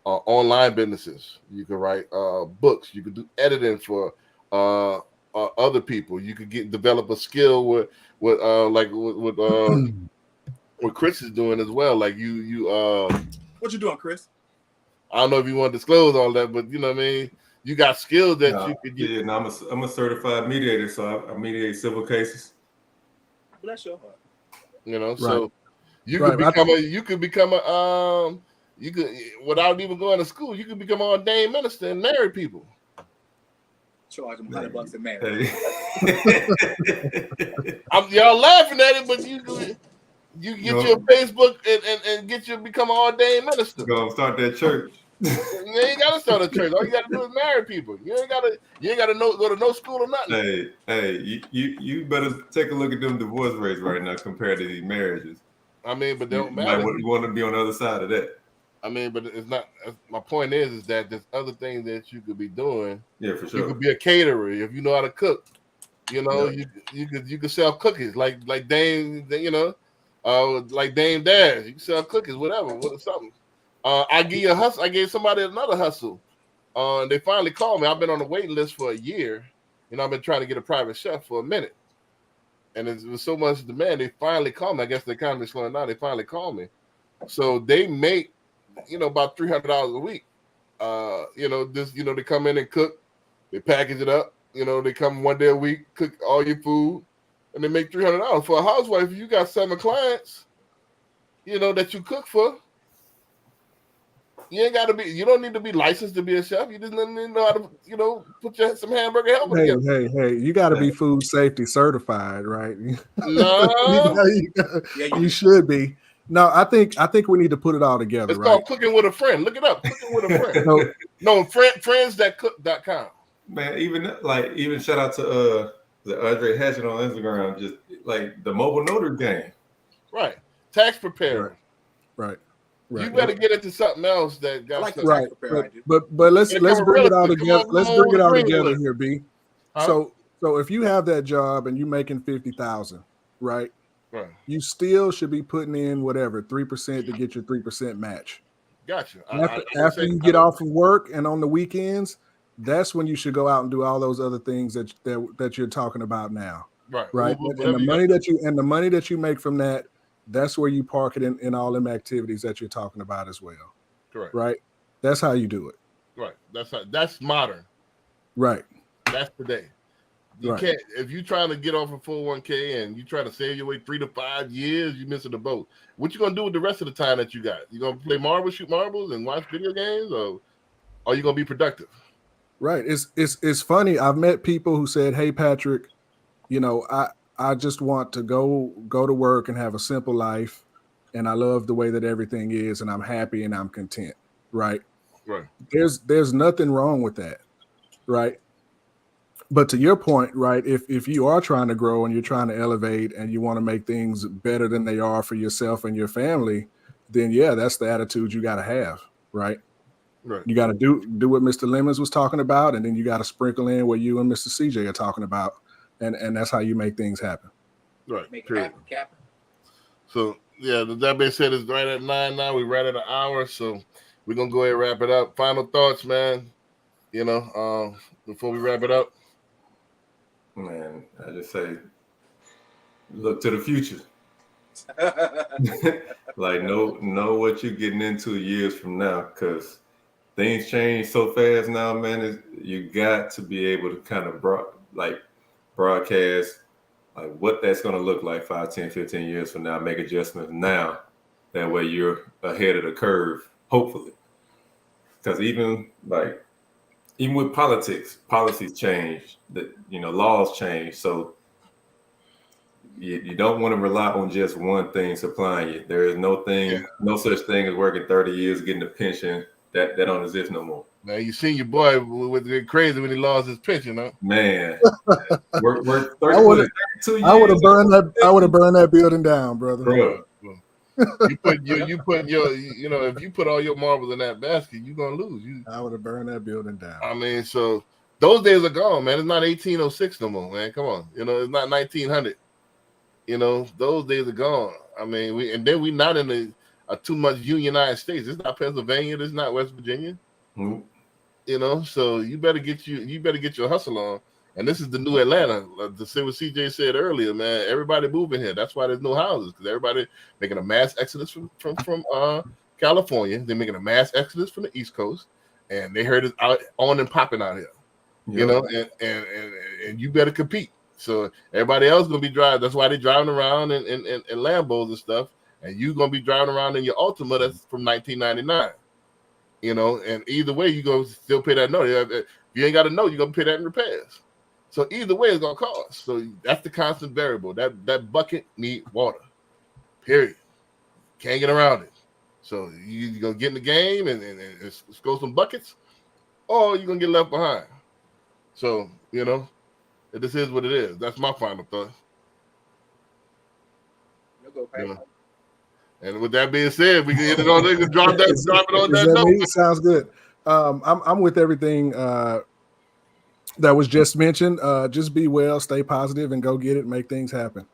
online businesses. You can write books. You could do editing for other people. You could develop a skill with what Chris is doing as well. Like you what you doing, Chris? I don't know if you want to disclose all that, but you know what I mean. You got skills that you could get. Yeah, no, I'm a certified mediator, so I mediate civil cases. Bless your heart. You know, so you could become a you could, without even going to school, you could become an ordained minister and marry people. Charge them $100 a marriage. Y'all laughing at it, but you get your Facebook and get you become an ordained minister. Go start that church. You ain't gotta start a church. All you gotta do is marry people. You ain't gotta go to no school or nothing. Hey, you better take a look at them divorce rates right now compared to these marriages. I mean, but they don't matter. You want to be on the other side of that. I mean, but it's not. My point is that there's other things that you could be doing. Yeah, for sure. You could be a caterer if you know how to cook. You know, you could sell cookies like Dame, you know, like Dame Dash. You can sell cookies, whatever, something. I give you a hustle. I gave somebody another hustle. They finally called me. I've been on the waiting list for a year. You know, I've been trying to get a private chef for a minute. And it was so much demand, they finally called me. I guess the economy's slowing down. They finally called me. So they make, you know, about $300 a week. You know, they come in and cook. They package it up. You know, they come one day a week, cook all your food, and they make $300 for a housewife. If you got 7 clients, you know, that you cook for, you don't need to be licensed to be a chef. You just need to know how to, you know, put some hamburger helper together. Hey, you got to be food safety certified, right? No. you should be. No, I think we need to put it all together. It's called Cooking with a Friend. Look it up. Cooking with a Friend. friends.cook.com. Man, even shout out to Andre Hatchett on Instagram, just like the mobile notary game. Right. Tax preparer. Right. You better get into something else that got right. But let's bring it all together. Let's bring it all together here, B. Huh? So if you have that job and you're making $50,000, right? Right. you still should be putting in whatever 3% to get your 3% match. Gotcha. After you get off of work and on the weekends, that's when you should go out and do all those other things that you're talking about now, right. right? And Whatever the you got. money that you make from that, that's where you park it in all them activities that you're talking about as well, Correct. right? That's how you do it, Right. That's modern. right? That's today. You Right. can't if you're trying to get off a 401k and you try to save your way 3 to 5 years, you're missing the boat. What you gonna do with the rest of the time that you got? You gonna play marbles, shoot marbles, and watch video games, or are you gonna be productive? Right. It's funny. I've met people who said, "Hey, Patrick, I just want to go to work and have a simple life, and I love the way that everything is, and I'm happy and I'm content." Right. Right. There's nothing wrong with that. Right. But to your point, right, if you are trying to grow and you're trying to elevate and you want to make things better than they are for yourself and your family, then yeah, that's the attitude you got to have. Right. Right. You got to do what Mr. Lemons was talking about, and then you got to sprinkle in what you and Mr. CJ are talking about, and that's how you make things happen. Right. Make it Period. happen, Captain. So yeah, that being said, it's right at 9 now. We're right at an hour, so we're gonna go ahead and wrap it up. Final thoughts, man. Before we wrap it up. Man, I just say, look to the future. Like know what you're getting into years from now, because things change so fast now, man. You got to be able to kind of broadcast like what that's going to look like 5, 10, 15 years from now. Make adjustments now. That way you're ahead of the curve, hopefully. Because even with politics, policies change. Laws change. So you don't want to rely on just one thing supplying you. There is no such thing as working 30 years, getting a pension. That don't exist no more. Man, you seen your boy with crazy when he lost his pension, huh? Man, work I would 32 I would have years. burned that. I would have burned that building down, brother. Bro. You put your if you put all your marbles in that basket, you're gonna lose. I would have burned that building down. I mean, so those days are gone, man. It's not 1806 no more, man. Come on, it's not 1900. Those days are gone. I mean, we're not in a too much unionized states. It's not Pennsylvania. It's not West Virginia. Mm-hmm. So you better get your hustle on. And this is the new Atlanta. To say what CJ said earlier, man. Everybody moving here. That's why there's no houses, because everybody making a mass exodus from California. They're making a mass exodus from the East Coast, and they heard it out on and popping out here. Yep. And you better compete. So everybody else gonna be driving. That's why they're driving around in Lambos and stuff. And you gonna be driving around in your Altima that's from 1999. And either way, you gonna still pay that note. If you ain't got a note, you're gonna pay that in repairs. So either way, it's gonna cost. So that's the constant variable. That bucket need water. Period. Can't get around it. So you gonna get in the game and score some buckets, or you're gonna get left behind. So this is what it is. That's my final thought. You'll go pay. And with that being said, we can hit it on there. Drop it on that that note. Me? Sounds good. I'm with everything that was just mentioned. Just be well, stay positive, and go get it. Make things happen.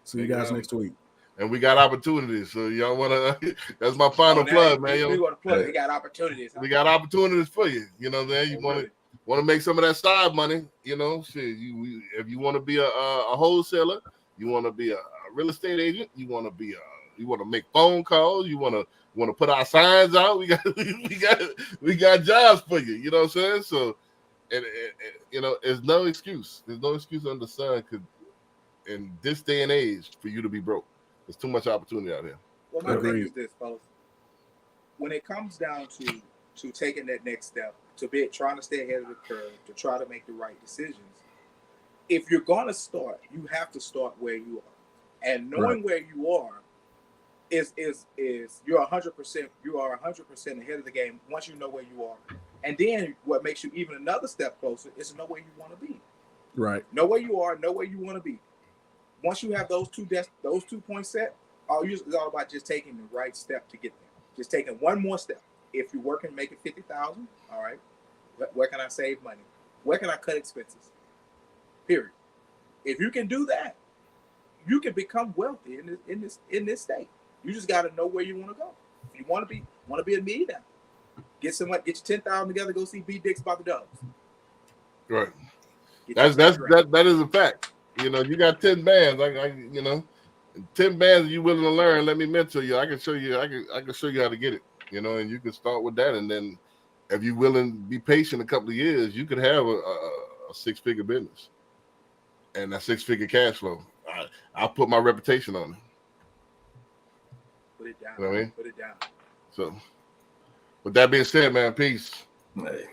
See you guys next week. And we got opportunities. So y'all want to? That's my final plug, man. We want to plug. We got opportunities. We got opportunities for you. You know what I'm saying? You want to make some of that side money. Shit. If you want to be a wholesaler, you want to be a real estate agent. You want to make phone calls. You want to put our signs out. We got jobs for you. You know what I'm saying? So, and there's no excuse. There's no excuse under the sun. In this day and age, for you to be broke, there's too much opportunity out here. Well, my thing is this, folks. When it comes down to taking that next step, trying to stay ahead of the curve, to try to make the right decisions, if you're going to start, you have to start where you are, and knowing where you are is you're 100%. You are 100% ahead of the game once you know where you are, and then what makes you even another step closer is to know where you want to be. Right. Know where you are. Know where you want to be. Once you have those 2 points set, it's all about just taking the right step to get there. Just taking one more step. If you're working, making $50,000, all right. Where can I save money? Where can I cut expenses? Period. If you can do that, you can become wealthy in this state. You just got to know where you want to go. If you want to be a millionaire, get your 10,000 together. Go see B Dix about the Dubs. Right. Get That is a fact. You know, you got 10 bands. You know, 10 bands you willing to learn. Let me mentor you. I can show you. I can show you how to get it. You know, and you can start with that, and then if you're willing to be patient a couple of years, you could have a 6-figure business and a 6-figure cash flow. I'll put my reputation on it. Put it down. You know what I mean? Put it down. So, with that being said, man, peace. Hey.